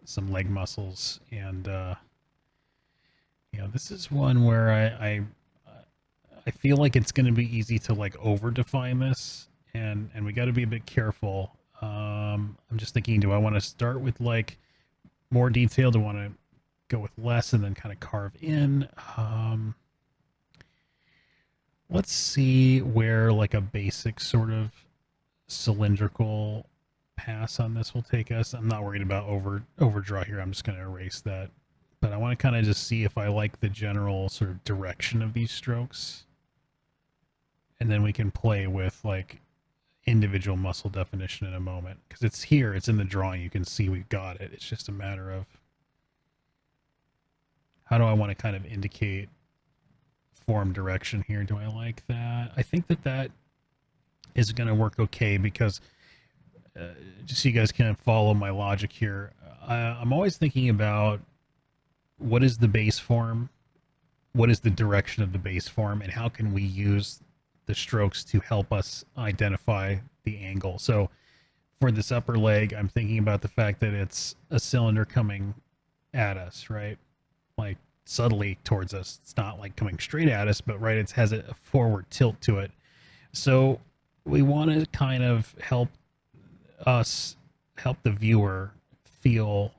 some leg muscles. And this is one where I feel like it's going to be easy to like over define this, and we got to be a bit careful. I'm just thinking, do I want to start with like more detail? Do I want to go with less and then kind of carve in? Let's see where like a basic sort of cylindrical pass on this will take us. I'm not worried about overdraw here. I'm just going to erase that. But I want to kind of just see if I like the general sort of direction of these strokes. And then we can play with like individual muscle definition in a moment. Because it's here, it's in the drawing. You can see we've got it. It's just a matter of how do I want to kind of indicate form direction here. Do I like that? I think that is going to work okay because just so you guys can follow my logic here, I'm always thinking about what is the base form, what is the direction of the base form, and how can we use the strokes to help us identify the angle. So for this upper leg, I'm thinking about the fact that it's a cylinder coming at us, right? Like subtly towards us. It's not like coming straight at us, but right, it has a forward tilt to it. So we want to kind of help the viewer feel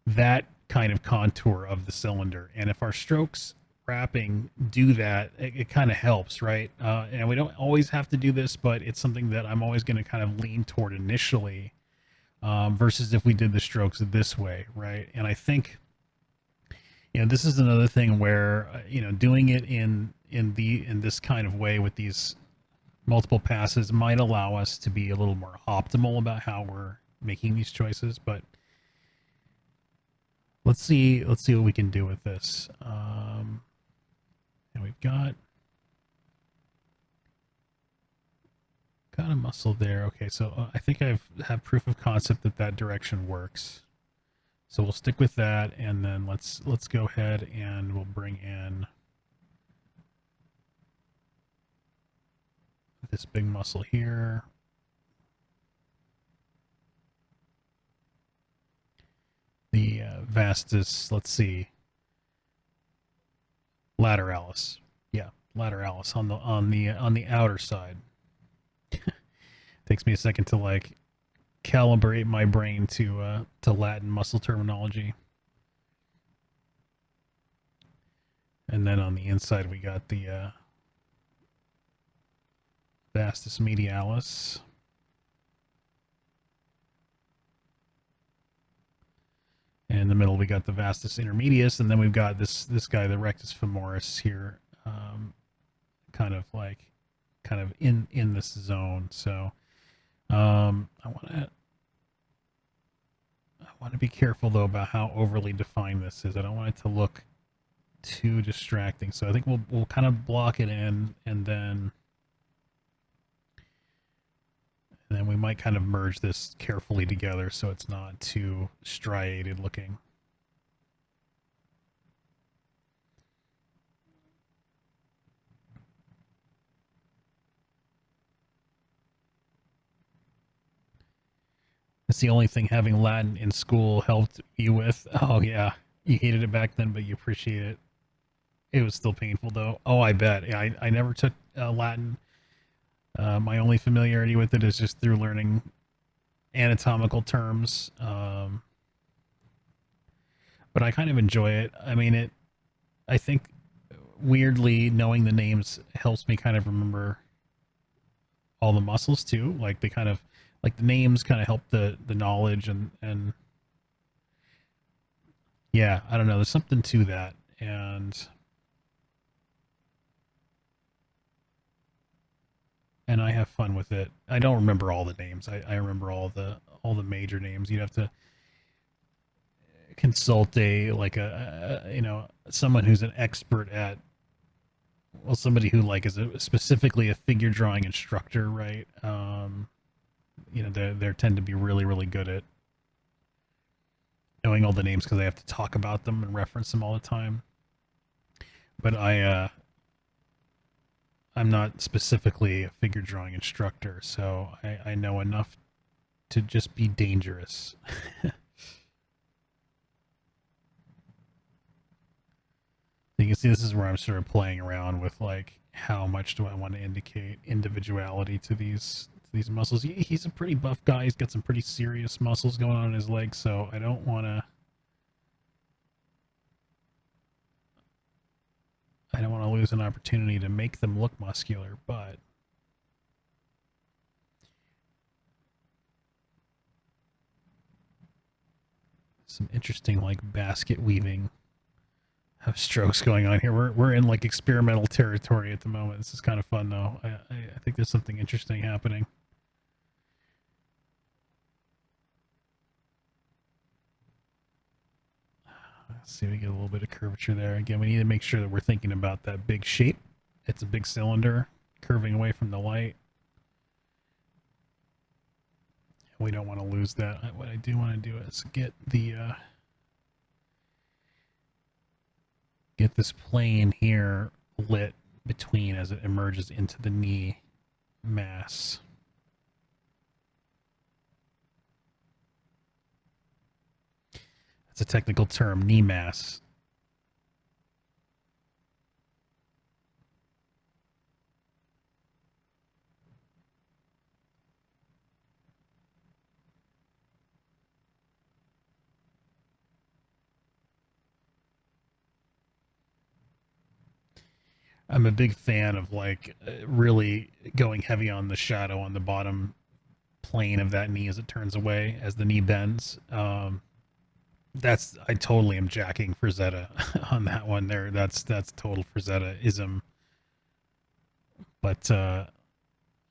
that kind of contour of the cylinder. And if our strokes wrapping do that, it kind of helps, right? And we don't always have to do this, but it's something that I'm always going to kind of lean toward initially, versus if we did the strokes this way, right? And I think, this is another thing where, doing it in this kind of way with these multiple passes might allow us to be a little more optimal about how we're making these choices. But let's see what we can do with this. And we've got a muscle there. Okay, so I think I have proof of concept that direction works. So we'll stick with that, and then let's go ahead and we'll bring in this big muscle here. The vastus, let's see, lateralis. Yeah, lateralis on the outer side. Takes me a second to like calibrate my brain to Latin muscle terminology. And then on the inside we got the vastus medialis. And in the middle we got the vastus intermedius, and then we've got this guy, the rectus femoris here, kind of in this zone. So I want to be careful though about how overly defined this is. I don't want it to look too distracting. So I think we'll kind of block it in, and then we might kind of merge this carefully together so it's not too striated looking. It's the only thing having Latin in school helped you with. Oh yeah, you hated it back then, but you appreciate it. It was still painful though. Oh, I bet. Yeah, I never took Latin. My only familiarity with it is just through learning anatomical terms. But I kind of enjoy it. I mean, I think weirdly knowing the names helps me kind of remember all the muscles too. Like they kind of, like the names kind of help the knowledge, and yeah, I don't know. There's something to that. And I have fun with it. I don't remember all the names. I remember all the major names. You'd have to consult someone who's an expert at, well, somebody who like is specifically a figure drawing instructor, right? They tend to be really, really good at knowing all the names because they have to talk about them and reference them all the time. But I'm not specifically a figure drawing instructor, so I know enough to just be dangerous. You can see this is where I'm sort of playing around with like how much do I want to indicate individuality to these muscles. He's a pretty buff guy. He's got some pretty serious muscles going on in his legs, so I don't want to lose an opportunity to make them look muscular, but some interesting like basket weaving of strokes going on here. We're in like experimental territory at the moment. This is kind of fun though. I think there's something interesting happening. Let's see, we get a little bit of curvature there. Again, we need to make sure that we're thinking about that big shape. It's a big cylinder curving away from the light. We don't want to lose that. What I do want to do is get this plane here lit between as it emerges into the knee mass. It's a technical term, knee mass. I'm a big fan of like really going heavy on the shadow on the bottom plane of that knee as it turns away as the knee bends. That's I totally am jacking Frazetta on that one there. That's total Frazetta ism. But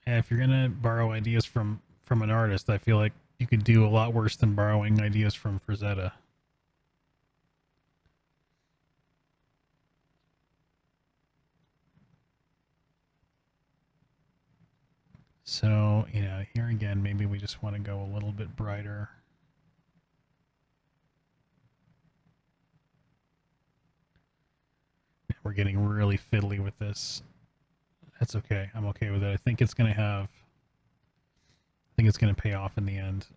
if you're gonna borrow ideas from an artist, I feel like you could do a lot worse than borrowing ideas from Frazetta. So, you know, here again, maybe we just want to go a little bit brighter. We're getting really fiddly with this. That's okay. I'm okay with it. I think it's going to pay off in the end.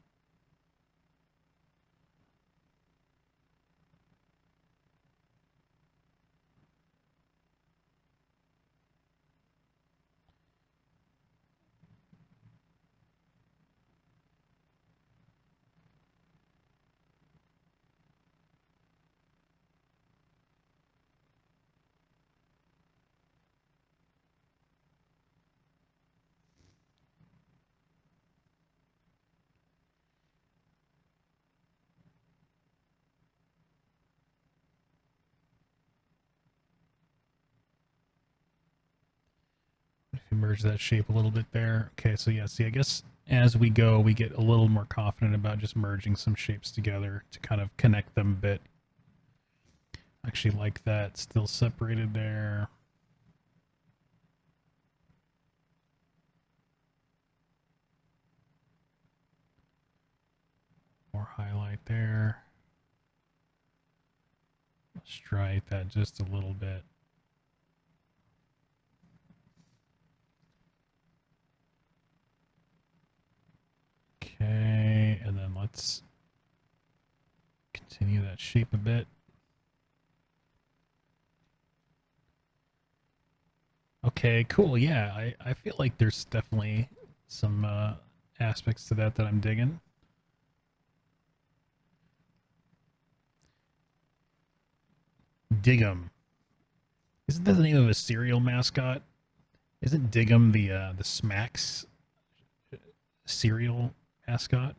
If you merge that shape a little bit there. Okay, so yeah, see, I guess as we go, we get a little more confident about just merging some shapes together to kind of connect them a bit. I actually like that still separated there. More highlight there. Stripe that just a little bit. Okay, and then let's continue that shape a bit. Okay, cool. Yeah, I feel like there's definitely some aspects to that I'm digging. Diggum. Isn't that the name of a cereal mascot? Isn't Diggum the Smacks cereal mascot?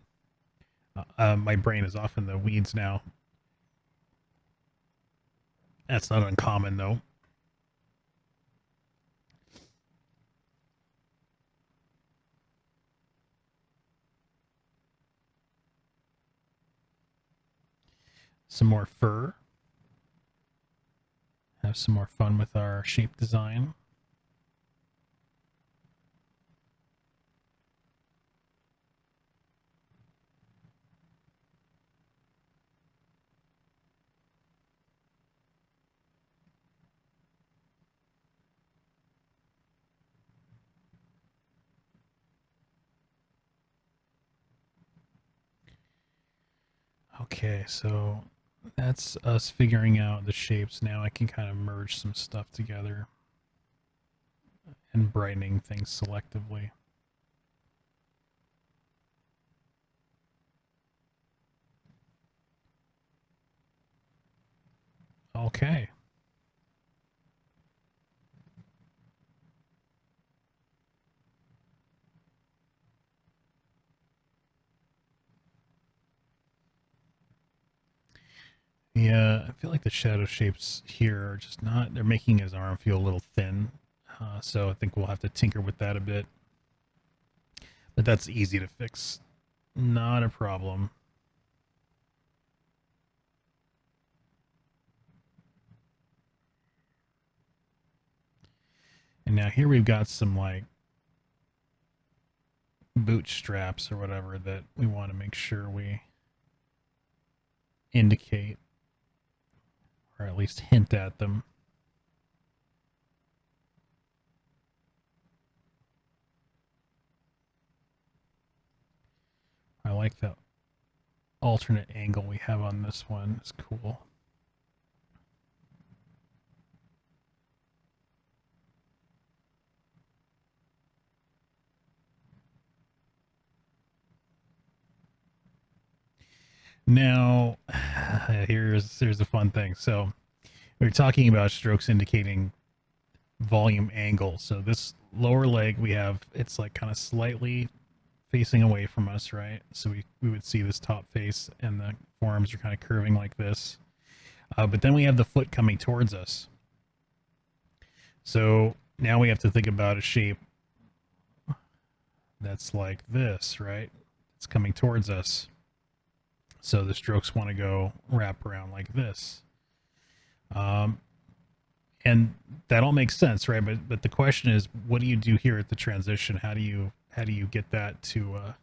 My brain is off in the weeds now. That's not uncommon though. Some more fur. Have some more fun with our shape design. Okay, so that's us figuring out the shapes. Now I can kind of merge some stuff together and brightening things selectively. Okay. Yeah, I feel like the shadow shapes here are just not, they're making his arm feel a little thin. So I think we'll have to tinker with that a bit. But that's easy to fix. Not a problem. And now here we've got some like bootstraps or whatever that we want to make sure we indicate or at least hint at them. I like that. alternate angle we have on this one is cool. Now, here's a fun thing. So we were talking about strokes indicating volume angle. So this lower leg we have, it's like kind of slightly facing away from us, right? So we would see this top face and the forearms are kind of curving like this. But then we have the foot coming towards us. So now we have to think about a shape that's like this, right? It's coming towards us. So the strokes want to go wrap around like this. And that all makes sense, right? But the question is, what do you do here at the transition? How do you get that to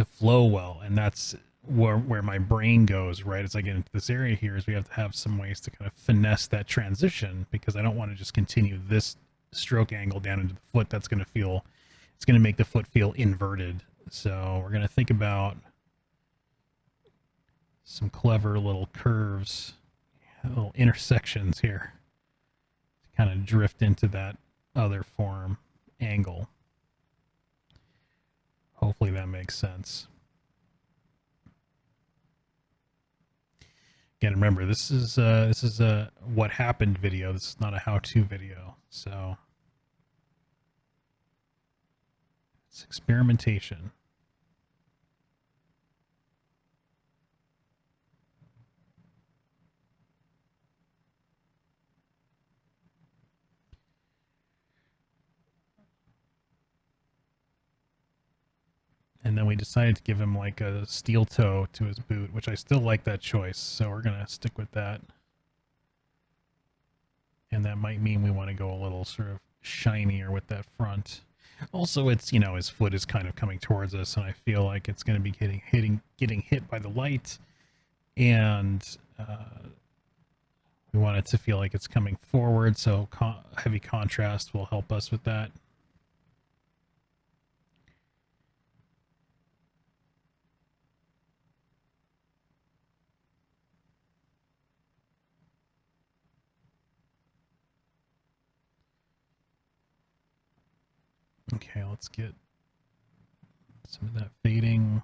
flow well? And that's where my brain goes, right? As I get into this area here, is we have to have some ways to kind of finesse that transition, because I don't want to just continue this stroke angle down into the foot. That's going to make the foot feel inverted. So we're going to think about some clever little curves, little intersections here to kind of drift into that other form angle. Hopefully that makes sense. Again, remember, this is a what happened video. This is not a how-to video. So it's experimentation. And then we decided to give him like a steel toe to his boot, which I still like that choice. So we're going to stick with that. And that might mean we want to go a little sort of shinier with that front. Also, it's, you know, his foot is kind of coming towards us, and I feel like it's going to be getting hit by the light. And we want it to feel like it's coming forward. So heavy contrast will help us with that. Okay, let's get some of that fading.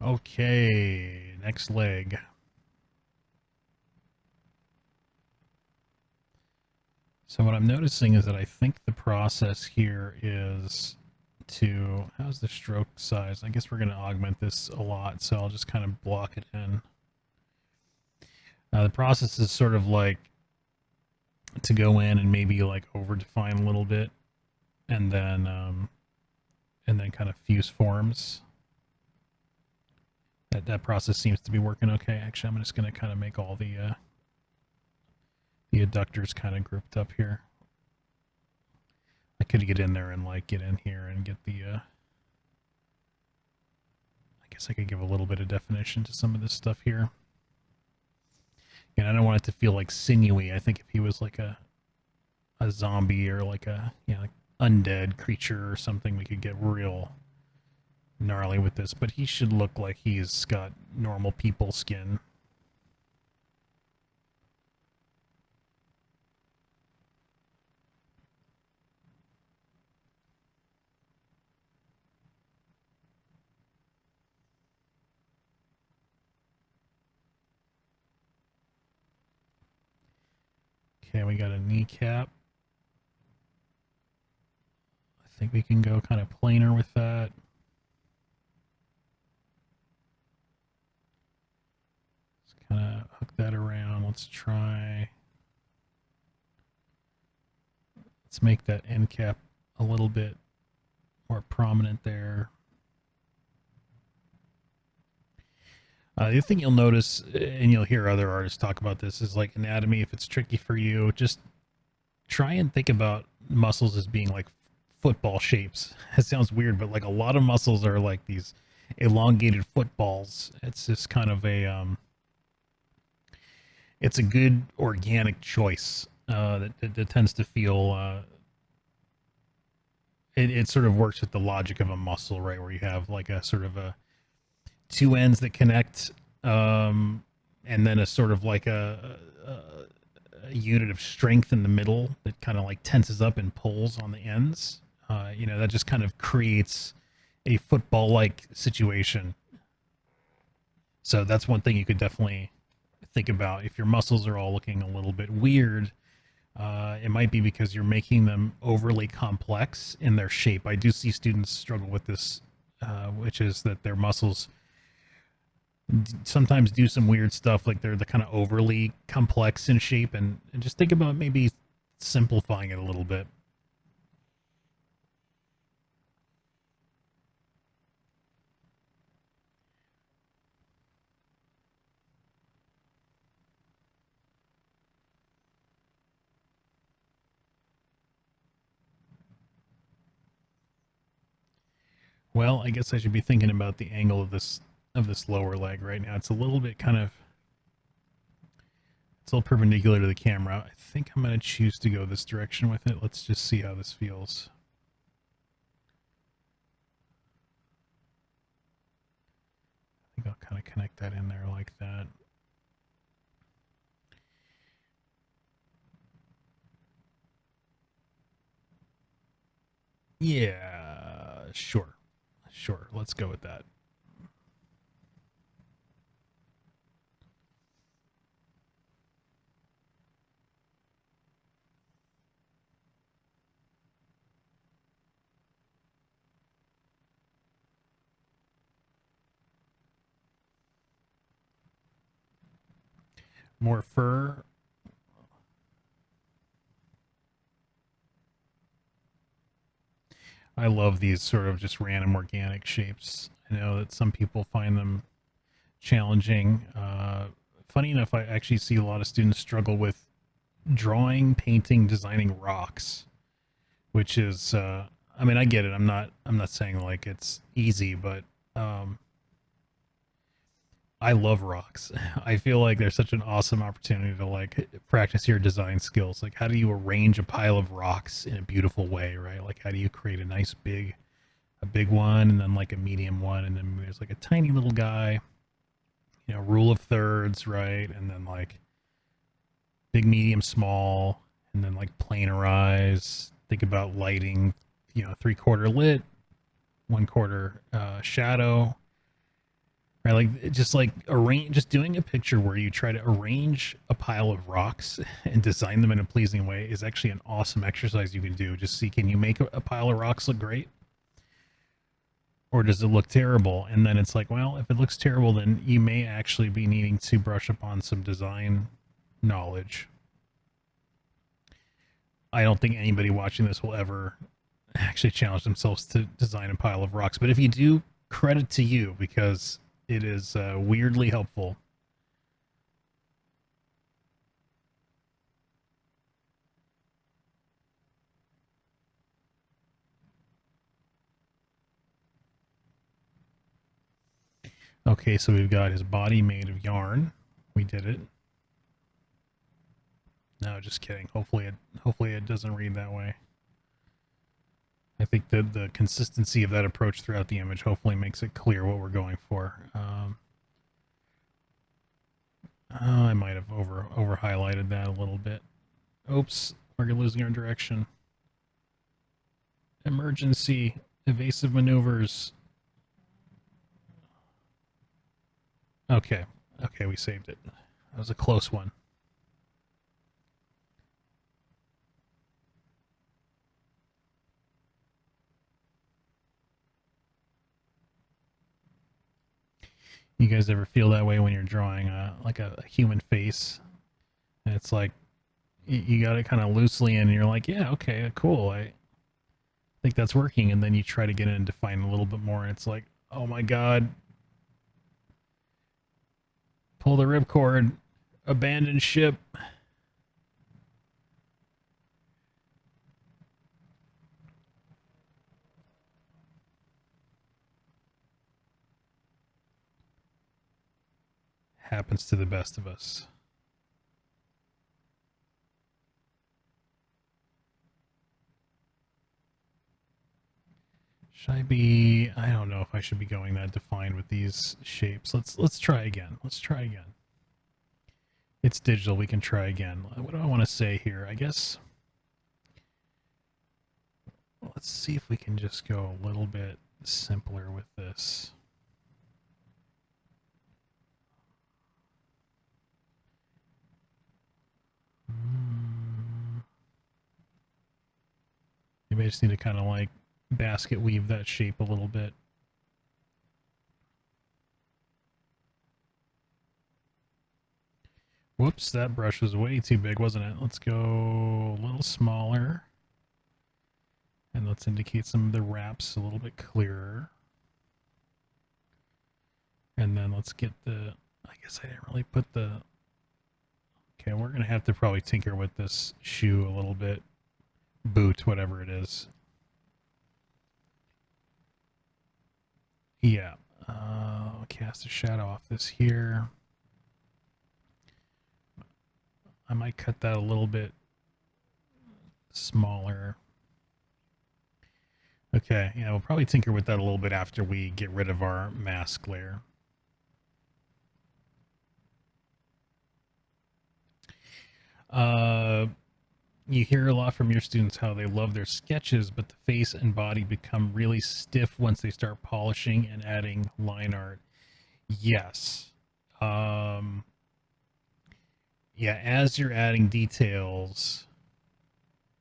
Okay, next leg. So what I'm noticing is that I think the process here is to, how's the stroke size? I guess we're going to augment this a lot, so I'll just kind of block it in. The process is sort of like to go in and maybe like over define a little bit, and then kind of fuse forms. That process seems to be working okay. Actually, I'm just going to kind of make all the adductors kind of grouped up here. I could get in there and like get in here and get the I guess I could give a little bit of definition to some of this stuff here. And I don't want it to feel like sinewy. I think if he was like a zombie or like a, you know, like undead creature or something, we could get real gnarly with this, but he should look like he's got normal people skin. Okay, we got a kneecap. I think we can go kind of planar with that. Kind of hook that around. Let's make that end cap a little bit more prominent there. The other thing you'll notice, and you'll hear other artists talk about this, is like anatomy. If it's tricky for you, just try and think about muscles as being like football shapes. It sounds weird, but like a lot of muscles are like these elongated footballs. It's just kind of a it's a good organic choice that tends to feel it sort of works with the logic of a muscle, right? Where you have like a sort of a two ends that connect, and then a sort of like a unit of strength in the middle that kind of like tenses up and pulls on the ends. That just kind of creates a football like situation. So that's one thing you could definitely think about. If your muscles are all looking a little bit weird, it might be because you're making them overly complex in their shape. I do see students struggle with this, which is that their muscles sometimes do some weird stuff, like they're the kind of overly complex in shape, and just think about maybe simplifying it a little bit. Well, I guess I should be thinking about the angle of this lower leg right now. It's a little bit kind of it's a little perpendicular to the camera. I think I'm going to choose to go this direction with it. Let's just see how this feels. I think I'll kind of connect that in there like that. Yeah, sure. Sure, let's go with that. More fur. I love these sort of just random organic shapes. I know that some people find them challenging. Funny enough, I actually see a lot of students struggle with drawing, painting, designing rocks, which is, I mean, I get it. I'm not saying like it's easy, but I love rocks. I feel like there's such an awesome opportunity to like practice your design skills. Like, how do you arrange a pile of rocks in a beautiful way, right? Like, how do you create a nice a big one, and then like a medium one, and then there's like a tiny little guy, rule of thirds, right? And then like big, medium, small, and then like planarize. Think about lighting, 3/4 lit, 1/4 shadow, right? Like just like arrange, just doing a picture where you try to arrange a pile of rocks and design them in a pleasing way is actually an awesome exercise you can do. Just see, can you make a pile of rocks look great? Or does it look terrible? And then it's like, well, if it looks terrible, then you may actually be needing to brush up on some design knowledge. I don't think anybody watching this will ever actually challenge themselves to design a pile of rocks. But if you do, credit to you, because it is weirdly helpful. Okay, so we've got his body made of yarn. We did it. No, just kidding. Hopefully it doesn't read that way. I think that the consistency of that approach throughout the image hopefully makes it clear what we're going for. I might have over highlighted that a little bit. Oops, we're losing our direction. Emergency, evasive maneuvers. Okay, we saved it. That was a close one. You guys ever feel that way when you're drawing like a human face? And it's like you got it kind of loosely in, and you're like, yeah, okay, cool. I think that's working. And then you try to get in and define a little bit more, and it's like, oh my god, Pull the ripcord. Abandon ship. Happens to the best of us. Should I be... I don't know if I should be going that defined with these shapes. Let's try again. Let's try again. It's digital. We can try again. What do I want to say here? I guess... Let's see if we can just go a little bit simpler with this. Maybe I just need to kind of like basket weave that shape a little bit. Whoops, that brush was way too big, wasn't it? Let's go a little smaller. And let's indicate some of the wraps a little bit clearer. And then let's get the... I guess I didn't really put the... Okay, we're going to have to probably tinker with this shoe a little bit. Boot, whatever it is. Yeah. Cast a shadow off this here. I might cut that a little bit smaller. Okay, yeah, we'll probably tinker with that a little bit after we get rid of our mask layer. You hear a lot from your students how they love their sketches, but the face and body become really stiff once they start polishing and adding line art. Yes. Yeah, as you're adding details,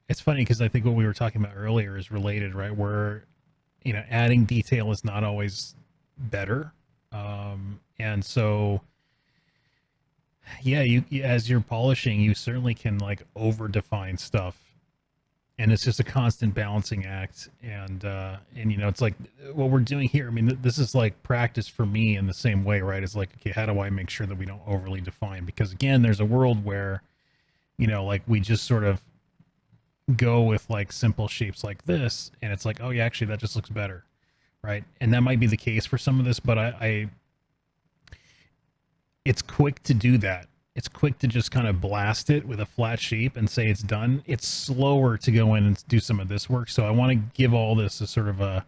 it's funny because I think what we were talking about earlier is related, right? Where, you know, adding detail is not always better. And so, yeah, you as you're polishing, you certainly can like over define stuff, and it's just a constant balancing act. And you know, it's like what we're doing here. I mean, this is like practice for me in the same way, right? It's like, okay, how do I make sure that we don't overly define? Because again, there's a world where, you know, like we just sort of go with like simple shapes like this, and it's like, oh yeah, actually that just looks better, right? And that might be the case for some of this, but it's quick to do that. It's quick to just kind of blast it with a flat shape and say it's done. It's slower to go in and do some of this work. So I want to give all this a sort of a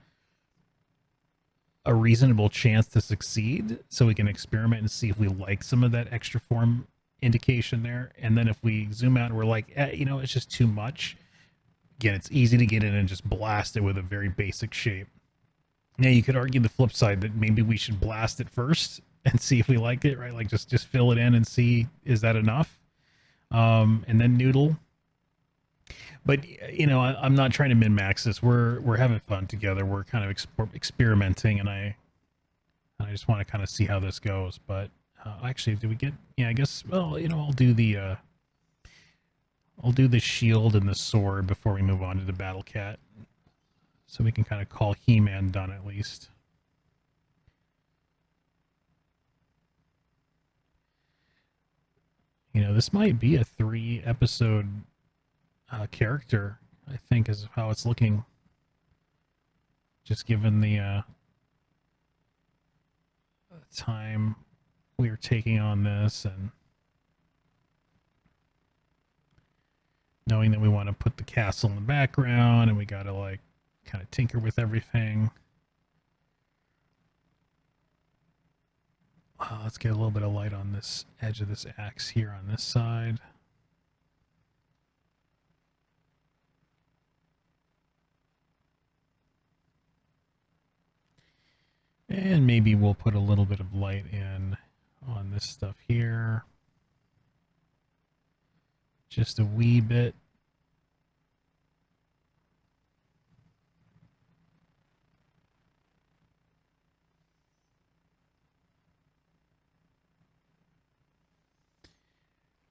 reasonable chance to succeed, so we can experiment and see if we like some of that extra form indication there. And then if we zoom out and we're like, you know, it's just too much. Again, it's easy to get in and just blast it with a very basic shape. Now you could argue the flip side that maybe we should blast it first and see if we liked it, right? Like just fill it in and see, is that enough? And then noodle. But you know, I'm not trying to min-max this. We're having fun together. We're kind of experimenting, and I just want to kind of see how this goes. But actually, did we get? Yeah, I guess. Well, you know, I'll do the shield and the sword before we move on to the battle cat, so we can kind of call He-Man done at least. You know, this might be a 3-episode character, I think, is how it's looking. Just given the time we are taking on this, and knowing that we want to put the castle in the background, and we got to like kind of tinker with everything. Let's get a little bit of light on this edge of this axe here on this side. And maybe we'll put a little bit of light in on this stuff here. Just a wee bit.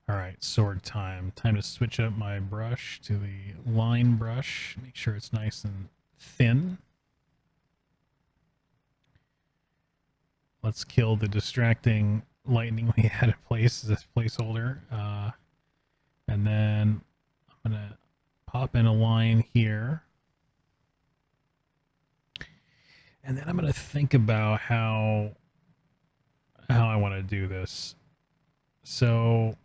All right, sword time. Time to switch up my brush to the line brush. Make sure it's nice and thin. Let's kill the distracting lightning we had in place as a placeholder. And then I'm going to pop in a line here. And then I'm going to think about how I want to do this. So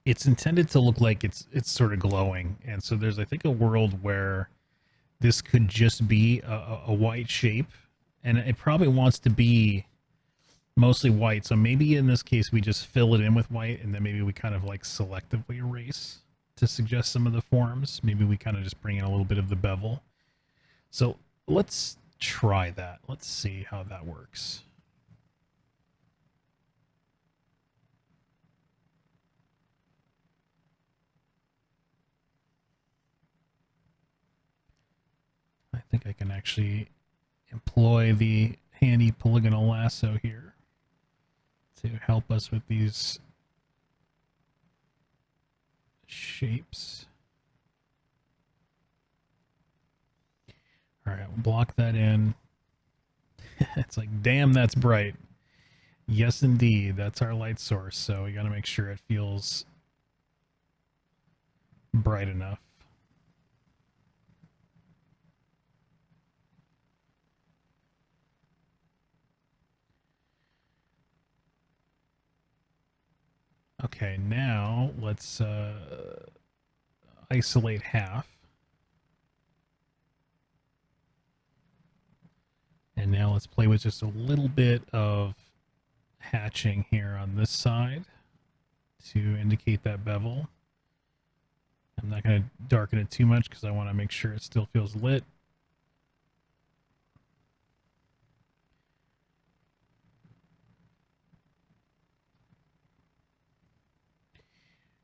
it's intended to look like it's sort of glowing. And so there's, I think, a world where this could just be a white shape, and it probably wants to be mostly white. So maybe in this case, we just fill it in with white, and then maybe we kind of like selectively erase to suggest some of the forms. Maybe we kind of just bring in a little bit of the bevel. So let's try that. Let's see how that works. I think I can actually employ the handy polygonal lasso here to help us with these shapes. All right, we'll block that in. It's like, damn, that's bright. Yes, indeed, that's our light source, so we got to make sure it feels bright enough. Okay, now let's isolate half. And now let's play with just a little bit of hatching here on this side to indicate that bevel. I'm not going to darken it too much because I want to make sure it still feels lit.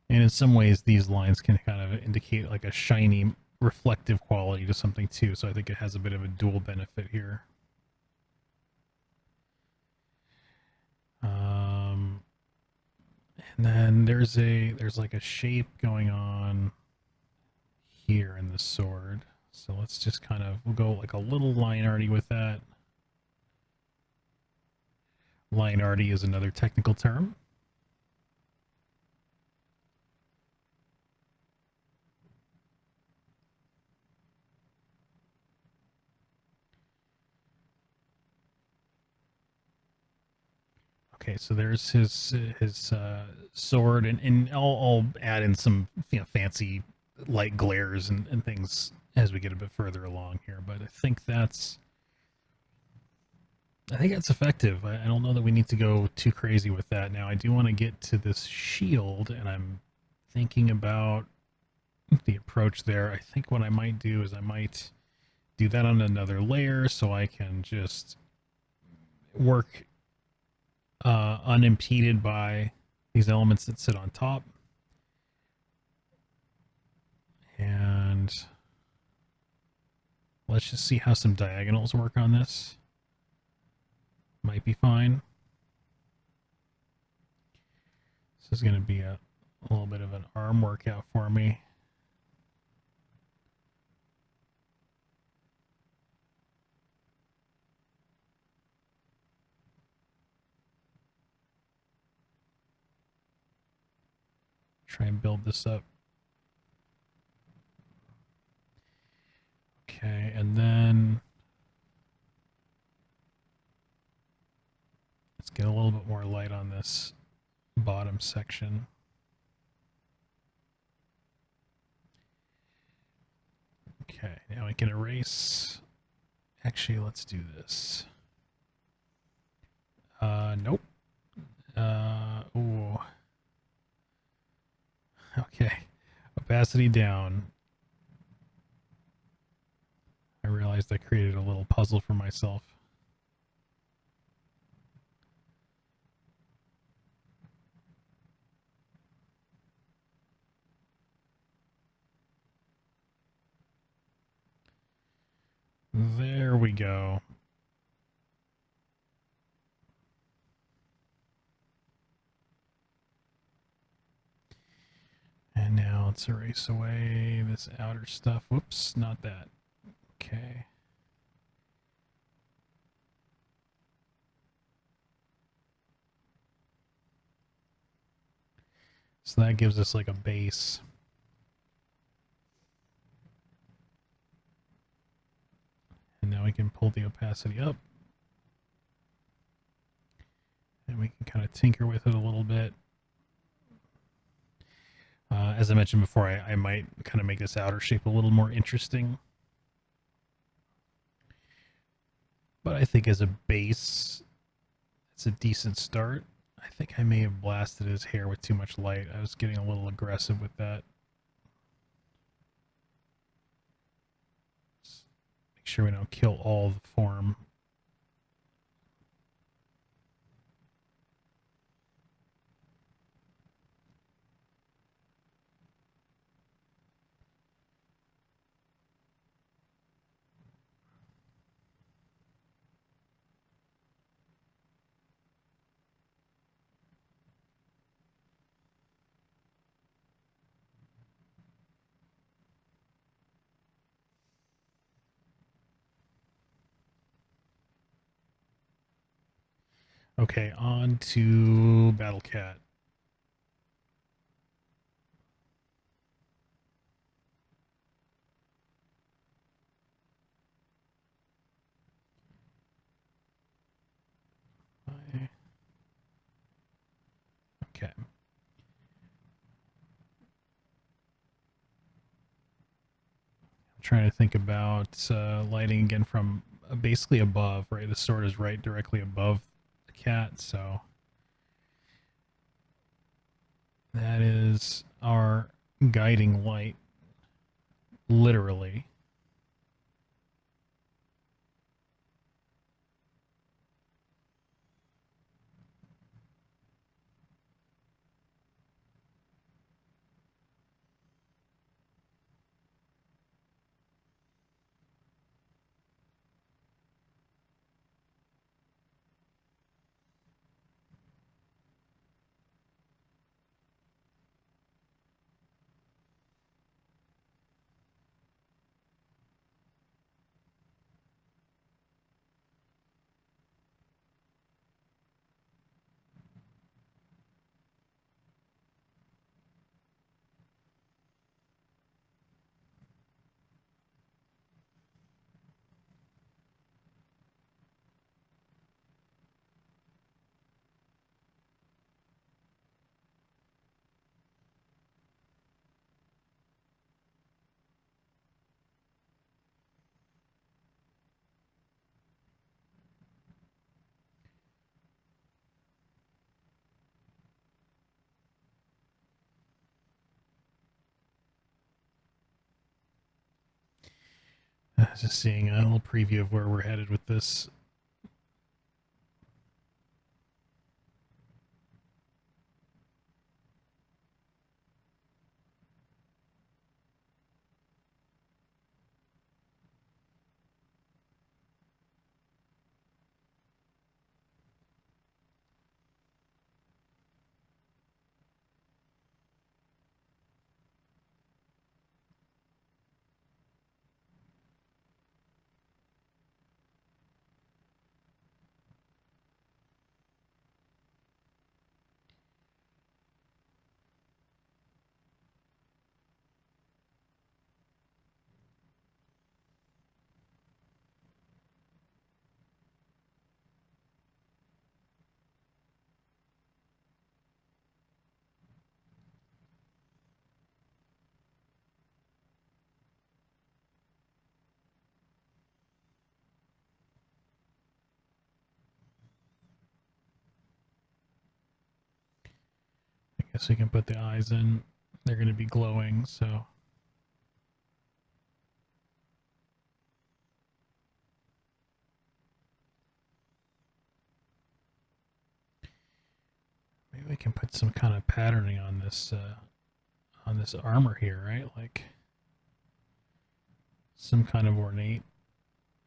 And in some ways, these lines can kind of indicate like a shiny, reflective quality to something too. So I think it has a bit of a dual benefit here. And then there's like a shape going on here in the sword. So let's just kind of, we'll go like a little line arty with that. Line arty is another technical term. Okay, so there's his sword, and I'll add in some fancy light glares and things as we get a bit further along here. But I think that's effective. I don't know that we need to go too crazy with that. Now I do want to get to this shield, and I'm thinking about the approach there. I think what I might do is I might do that on another layer so I can just work unimpeded by these elements that sit on top. And let's just see how some diagonals work on this. Might be fine. This is going to be a little bit of an arm workout for me. Try and build this up. Okay, and then let's get a little bit more light on this bottom section. Okay, now I can erase. Actually, let's do this. Nope. Ooh. Okay, opacity down. I realized I created a little puzzle for myself. There we go. And now let's erase away this outer stuff. Whoops, not that. Okay. So that gives us like a base. And now we can pull the opacity up. And we can kind of tinker with it a little bit. As I mentioned before, I might kind of make this outer shape a little more interesting. But I think as a base, it's a decent start. I think I may have blasted his hair with too much light. I was getting a little aggressive with that. Just make sure we don't kill all the form. Okay, on to Battle Cat. Okay. I'm trying to think about lighting again from basically above, right? The sword is right directly above the cat, so that is our guiding light, literally. Just seeing a little preview of where we're headed with this. I guess we can put the eyes in. They're going to be glowing, so maybe we can put some kind of patterning on this armor here, right? Like some kind of ornate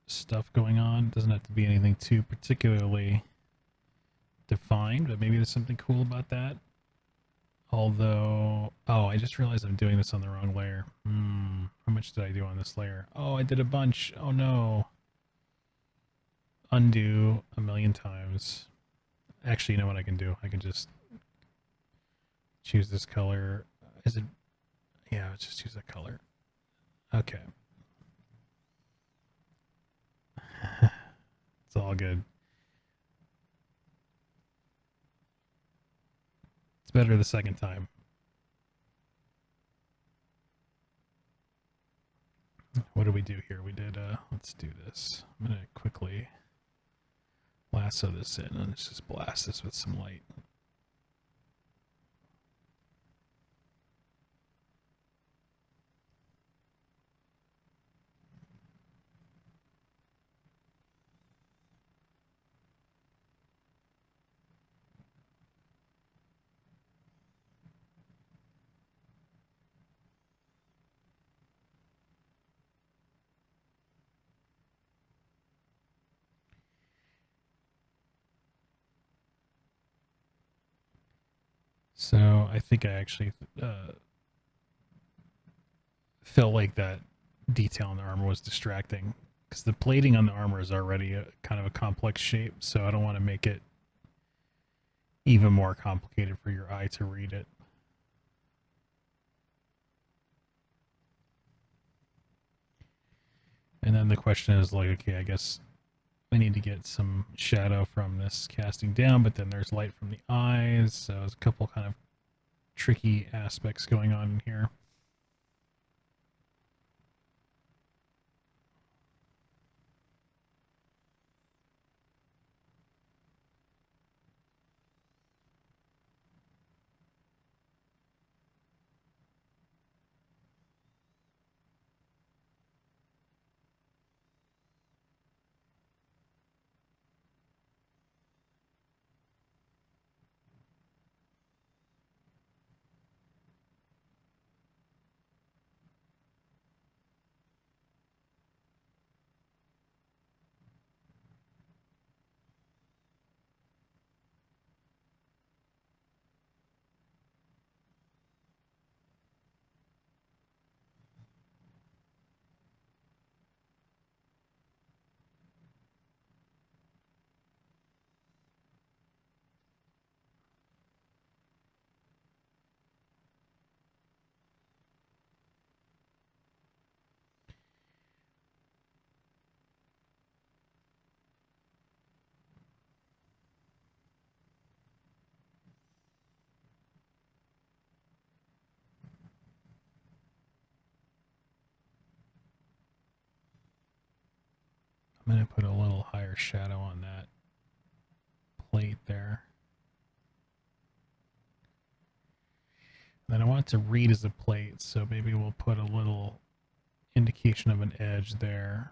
stuff going on. Doesn't have to be anything too particularly defined, but maybe there's something cool about that. Although, oh, I just realized I'm doing this on the wrong layer. How much did I do on this layer? Oh, I did a bunch. Oh no. Undo a million times. Actually, you know what I can do? I can just Choose this color. Is it? Yeah, let's just choose that color. Okay. It's all good. It's better the second time. What did we do here? We did, let's do this. I'm going to quickly lasso this in and let's just blast this with some light. So I think I actually felt like that detail on the armor was distracting because the plating on the armor is already a kind of a complex shape, so I don't want to make it even more complicated for your eye to read it. And then the question is like, okay, I guess I need to get some shadow from this casting down, but then there's light from the eyes, so there's a couple kind of tricky aspects going on in here. I'm going to put a little higher shadow on that plate there. Then I want it to read as a plate, so maybe we'll put a little indication of an edge there.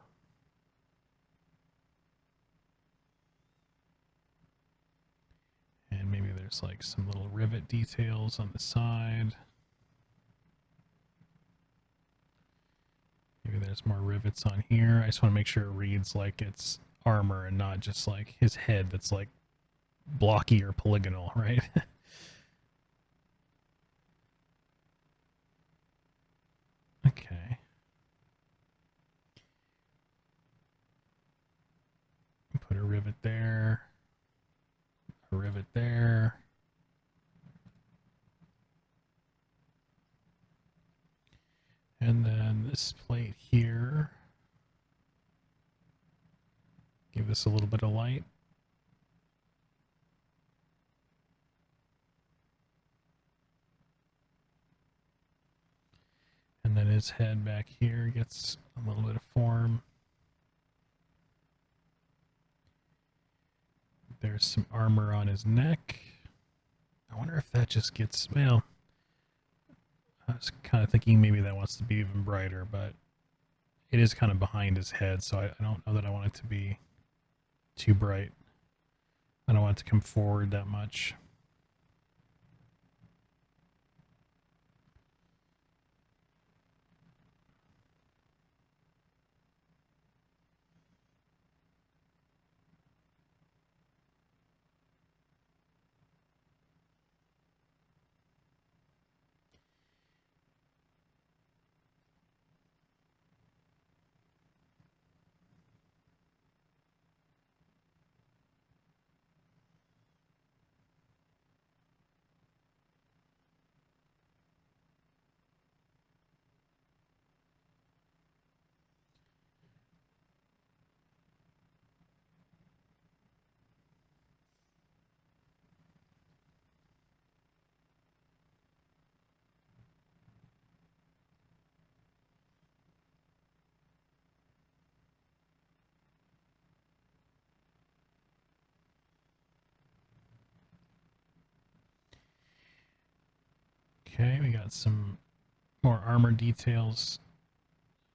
And maybe there's like some little rivet details on the side. Maybe there's more rivets on here. I just want to make sure it reads like it's armor and not just like his head that's like blocky or polygonal, right? Okay. Put a rivet there. A rivet there. And then this plate here. Give this a little bit of light. And then his head back here gets a little bit of form. There's some armor on his neck. I wonder if that just gets, well, I was kind of thinking maybe that wants to be even brighter, but it is kind of behind his head, so I don't know that I want it to be too bright. I don't want it to come forward that much. Okay, we got some more armor details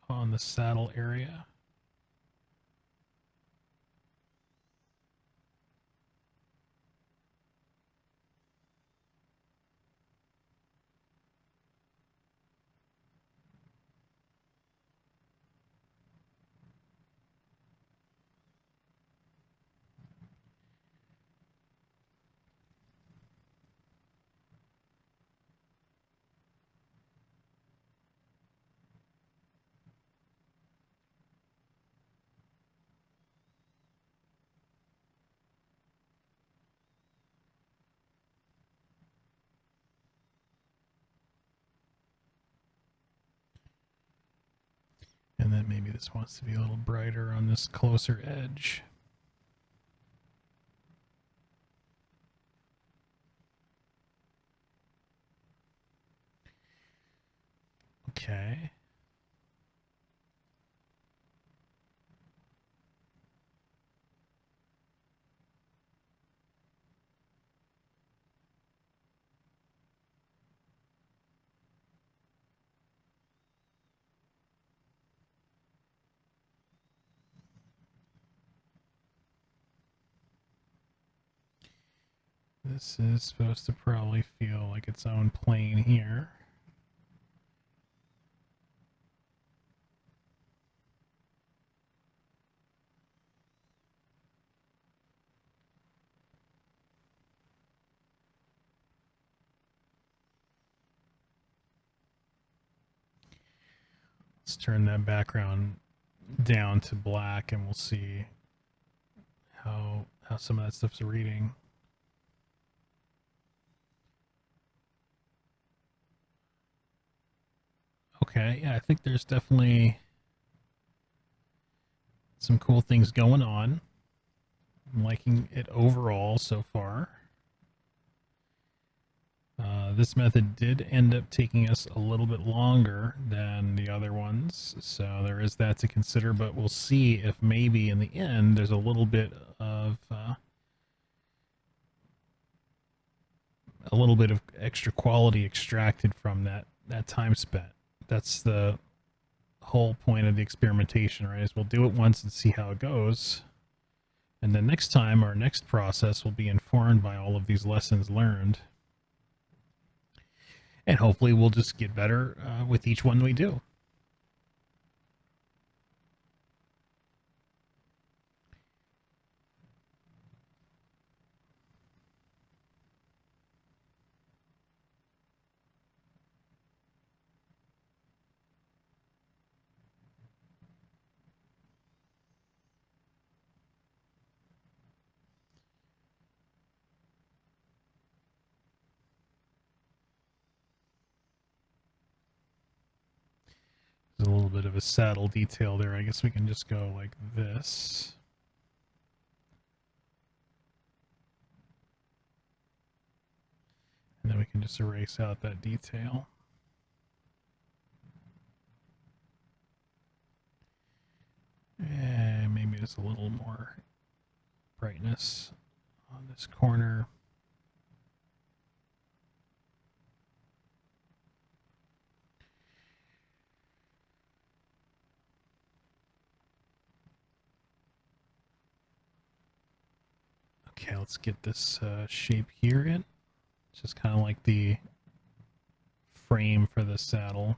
on the saddle area. And then maybe this wants to be a little brighter on this closer edge. Okay. This is supposed to probably feel like its own plane here. Let's turn that background down to black and we'll see how some of that stuff's reading. Okay, yeah, I think there's definitely some cool things going on. I'm liking it overall so far. This method did end up taking us a little bit longer than the other ones, so there is that to consider, but we'll see if maybe in the end there's a little bit of extra quality extracted from that time spent. That's the whole point of the experimentation, right? Is we'll do it once and see how it goes. And then next time, our next process will be informed by all of these lessons learned. And hopefully we'll just get better with each one we do. There's a little bit of a saddle detail there. I guess we can just go like this. And then we can just erase out that detail. And maybe just a little more brightness on this corner. Okay, let's get this shape here in. It's just kind of like the frame for the saddle.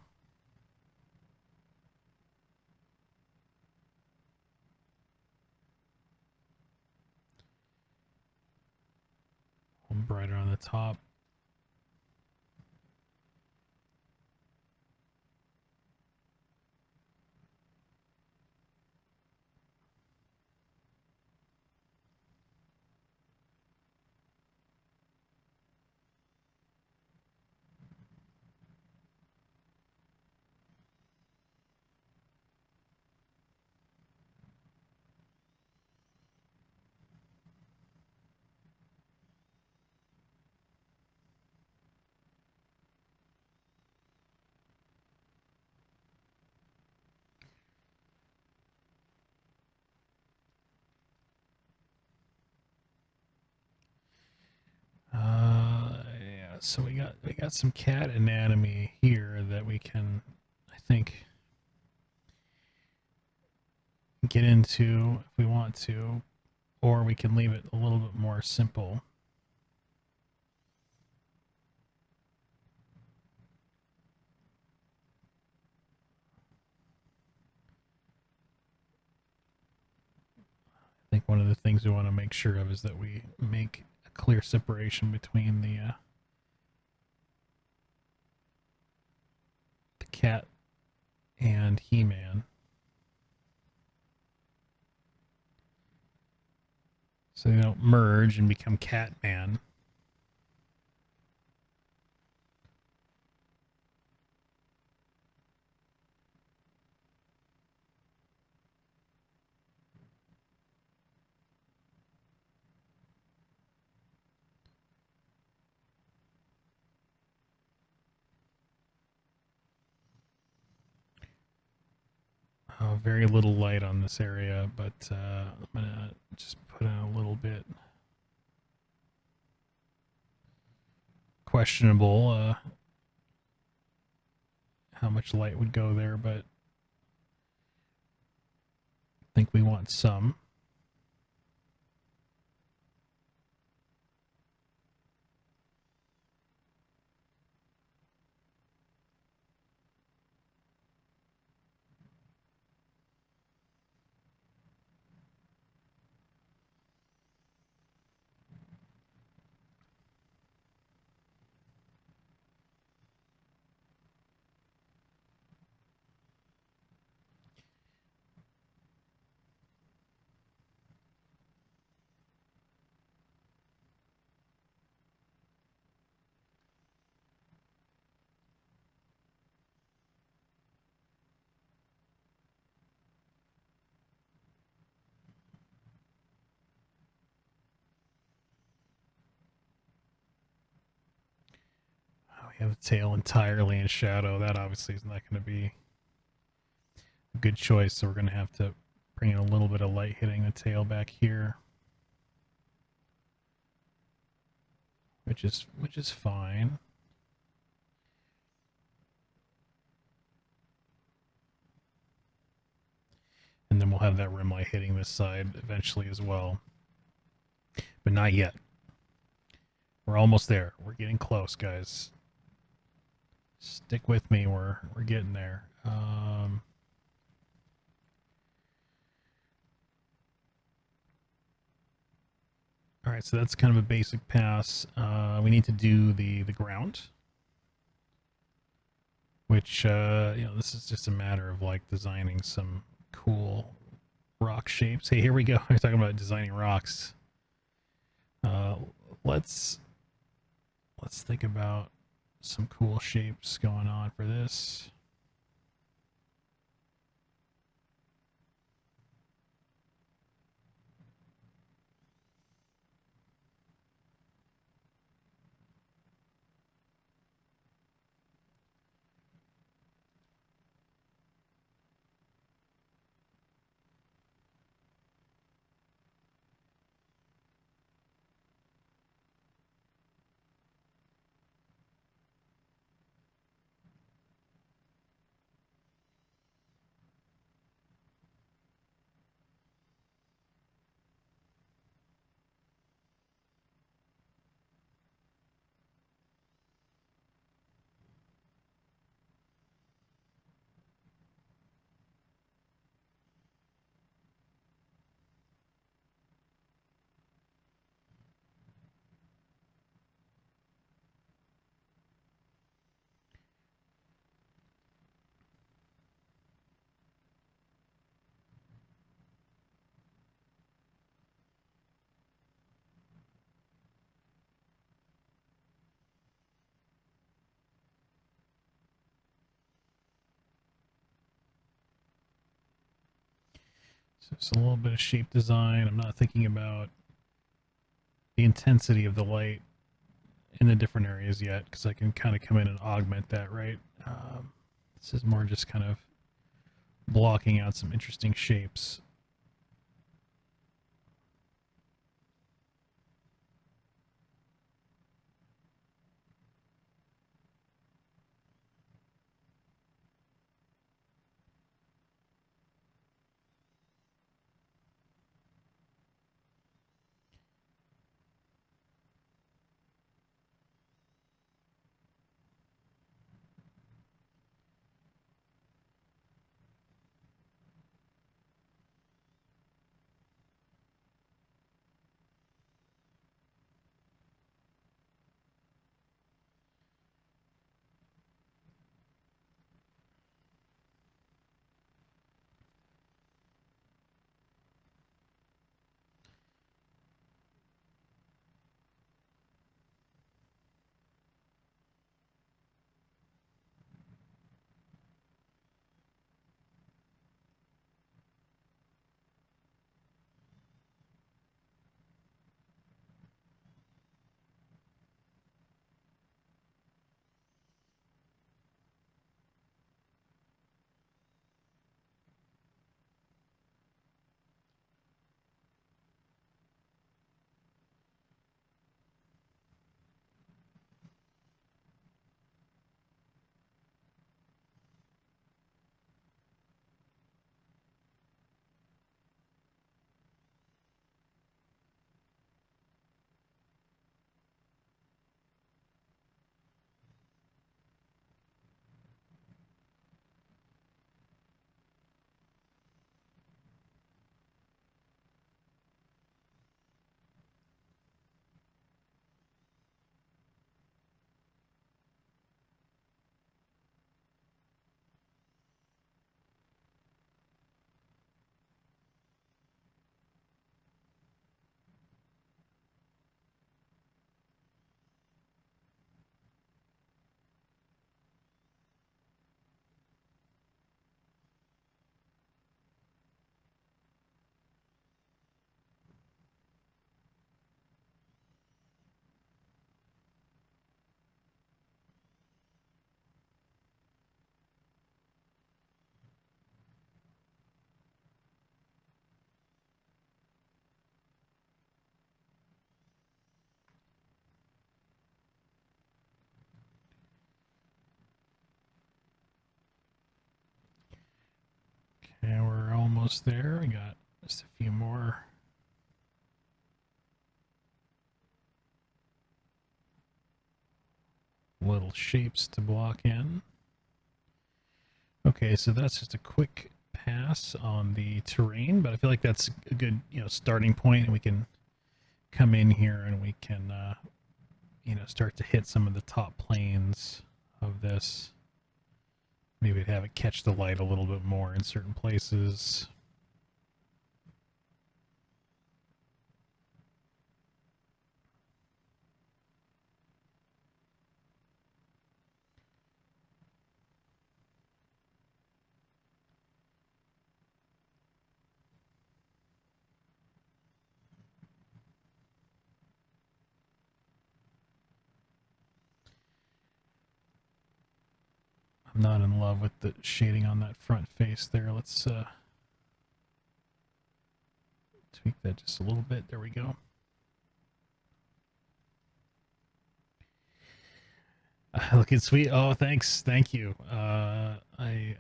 A little brighter on the top. So we got some cat anatomy here that we can, I think, get into if we want to, or we can leave it a little bit more simple. I think one of the things we want to make sure of is that we make a clear separation between the cat and He-Man. So they don't merge and become Catman. Very little light on this area, but I'm gonna just put in a little bit. Questionable how much light would go there, but I think we want some. We have the tail entirely in shadow. That obviously is not going to be a good choice, so we're going to have to bring in a little bit of light hitting the tail back here, which is fine. And then we'll have that rim light hitting this side eventually as well, but not yet. We're almost there. We're getting close, guys. Stick with me. We're getting there. All right, so that's kind of a basic pass. We need to do the ground, which you know, this is just a matter of like designing some cool rock shapes. Hey, here we go. We're talking about designing rocks. Let's think about some cool shapes going on for this. So it's a little bit of shape design. I'm not thinking about the intensity of the light in the different areas yet, because I can kind of come in and augment that, right? This is more just kind of blocking out some interesting shapes. almost there. I got just a few more. Little shapes to block in. Okay, so that's just a quick pass on the terrain, but I feel like that's a good, starting point, and we can come in here and we can, start to hit some of the top planes of this. Maybe have it catch the light a little bit more in certain places. I'm not in love with the shading on that front face there. Let's tweak that just a little bit. There we go. Looking sweet. Oh, thanks. Thank you. I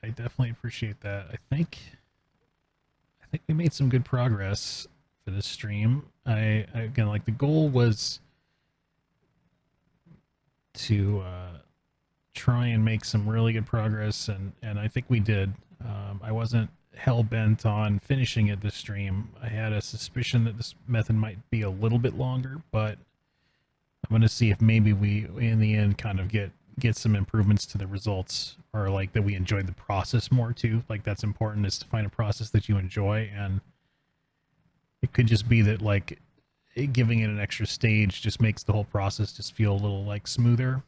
definitely appreciate that. I think we made some good progress for this stream. I again, like, the goal was to try and make some really good progress, and I think we did. I wasn't hell-bent on finishing it this stream. I had a suspicion that this method might be a little bit longer, but I'm going to see if maybe we, in the end, kind of get some improvements to the results, or like that we enjoyed the process more too. Like, that's important, is to find a process that you enjoy, and it could just be that, like, giving it an extra stage just makes the whole process just feel a little, like, smoother.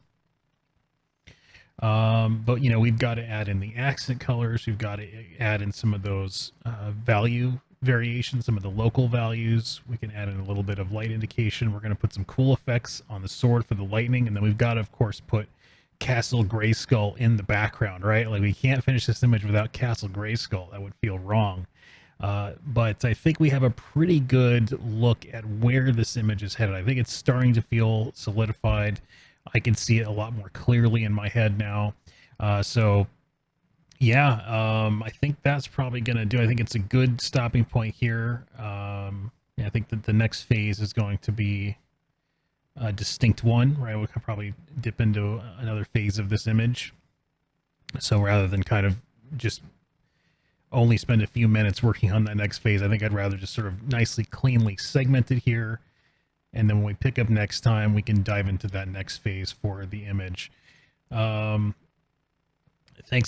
But we've got to add in the accent colors. We've got to add in some of those value variations, some of the local values. We can add in a little bit of light indication. We're going to put some cool effects on the sword for the lightning, and then we've got to, of course, put Castle Grayskull in the background, right? Like, we can't finish this image without Castle Grayskull. That would feel wrong. But I think we have a pretty good look at where this image is headed. I think it's starting to feel solidified. I can see it a lot more clearly in my head now. So yeah, I think that's probably going to do. I think it's a good stopping point here. Yeah, I think that the next phase is going to be a distinct one, right? We could probably dip into another phase of this image. So rather than kind of just only spend a few minutes working on that next phase, I think I'd rather just sort of nicely, cleanly segment it here. And then when we pick up next time, we can dive into that next phase for the image. Thanks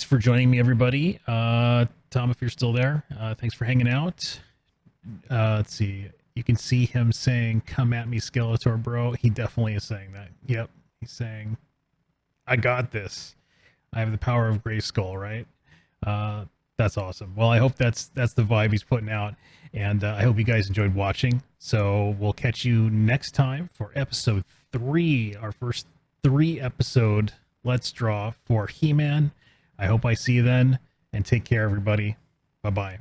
for joining me, everybody. Tom, if you're still there, thanks for hanging out. Let's see. You can see him saying, "Come at me, Skeletor, bro." He definitely is saying that. Yep. He's saying, "I got this. I have the power of Grayskull," right? That's awesome. Well, I hope that's the vibe he's putting out, and I hope you guys enjoyed watching. So we'll catch you next time for episode 3, our first 3-episode Let's Draw for He-Man. I hope I see you then, and take care, everybody. Bye-bye.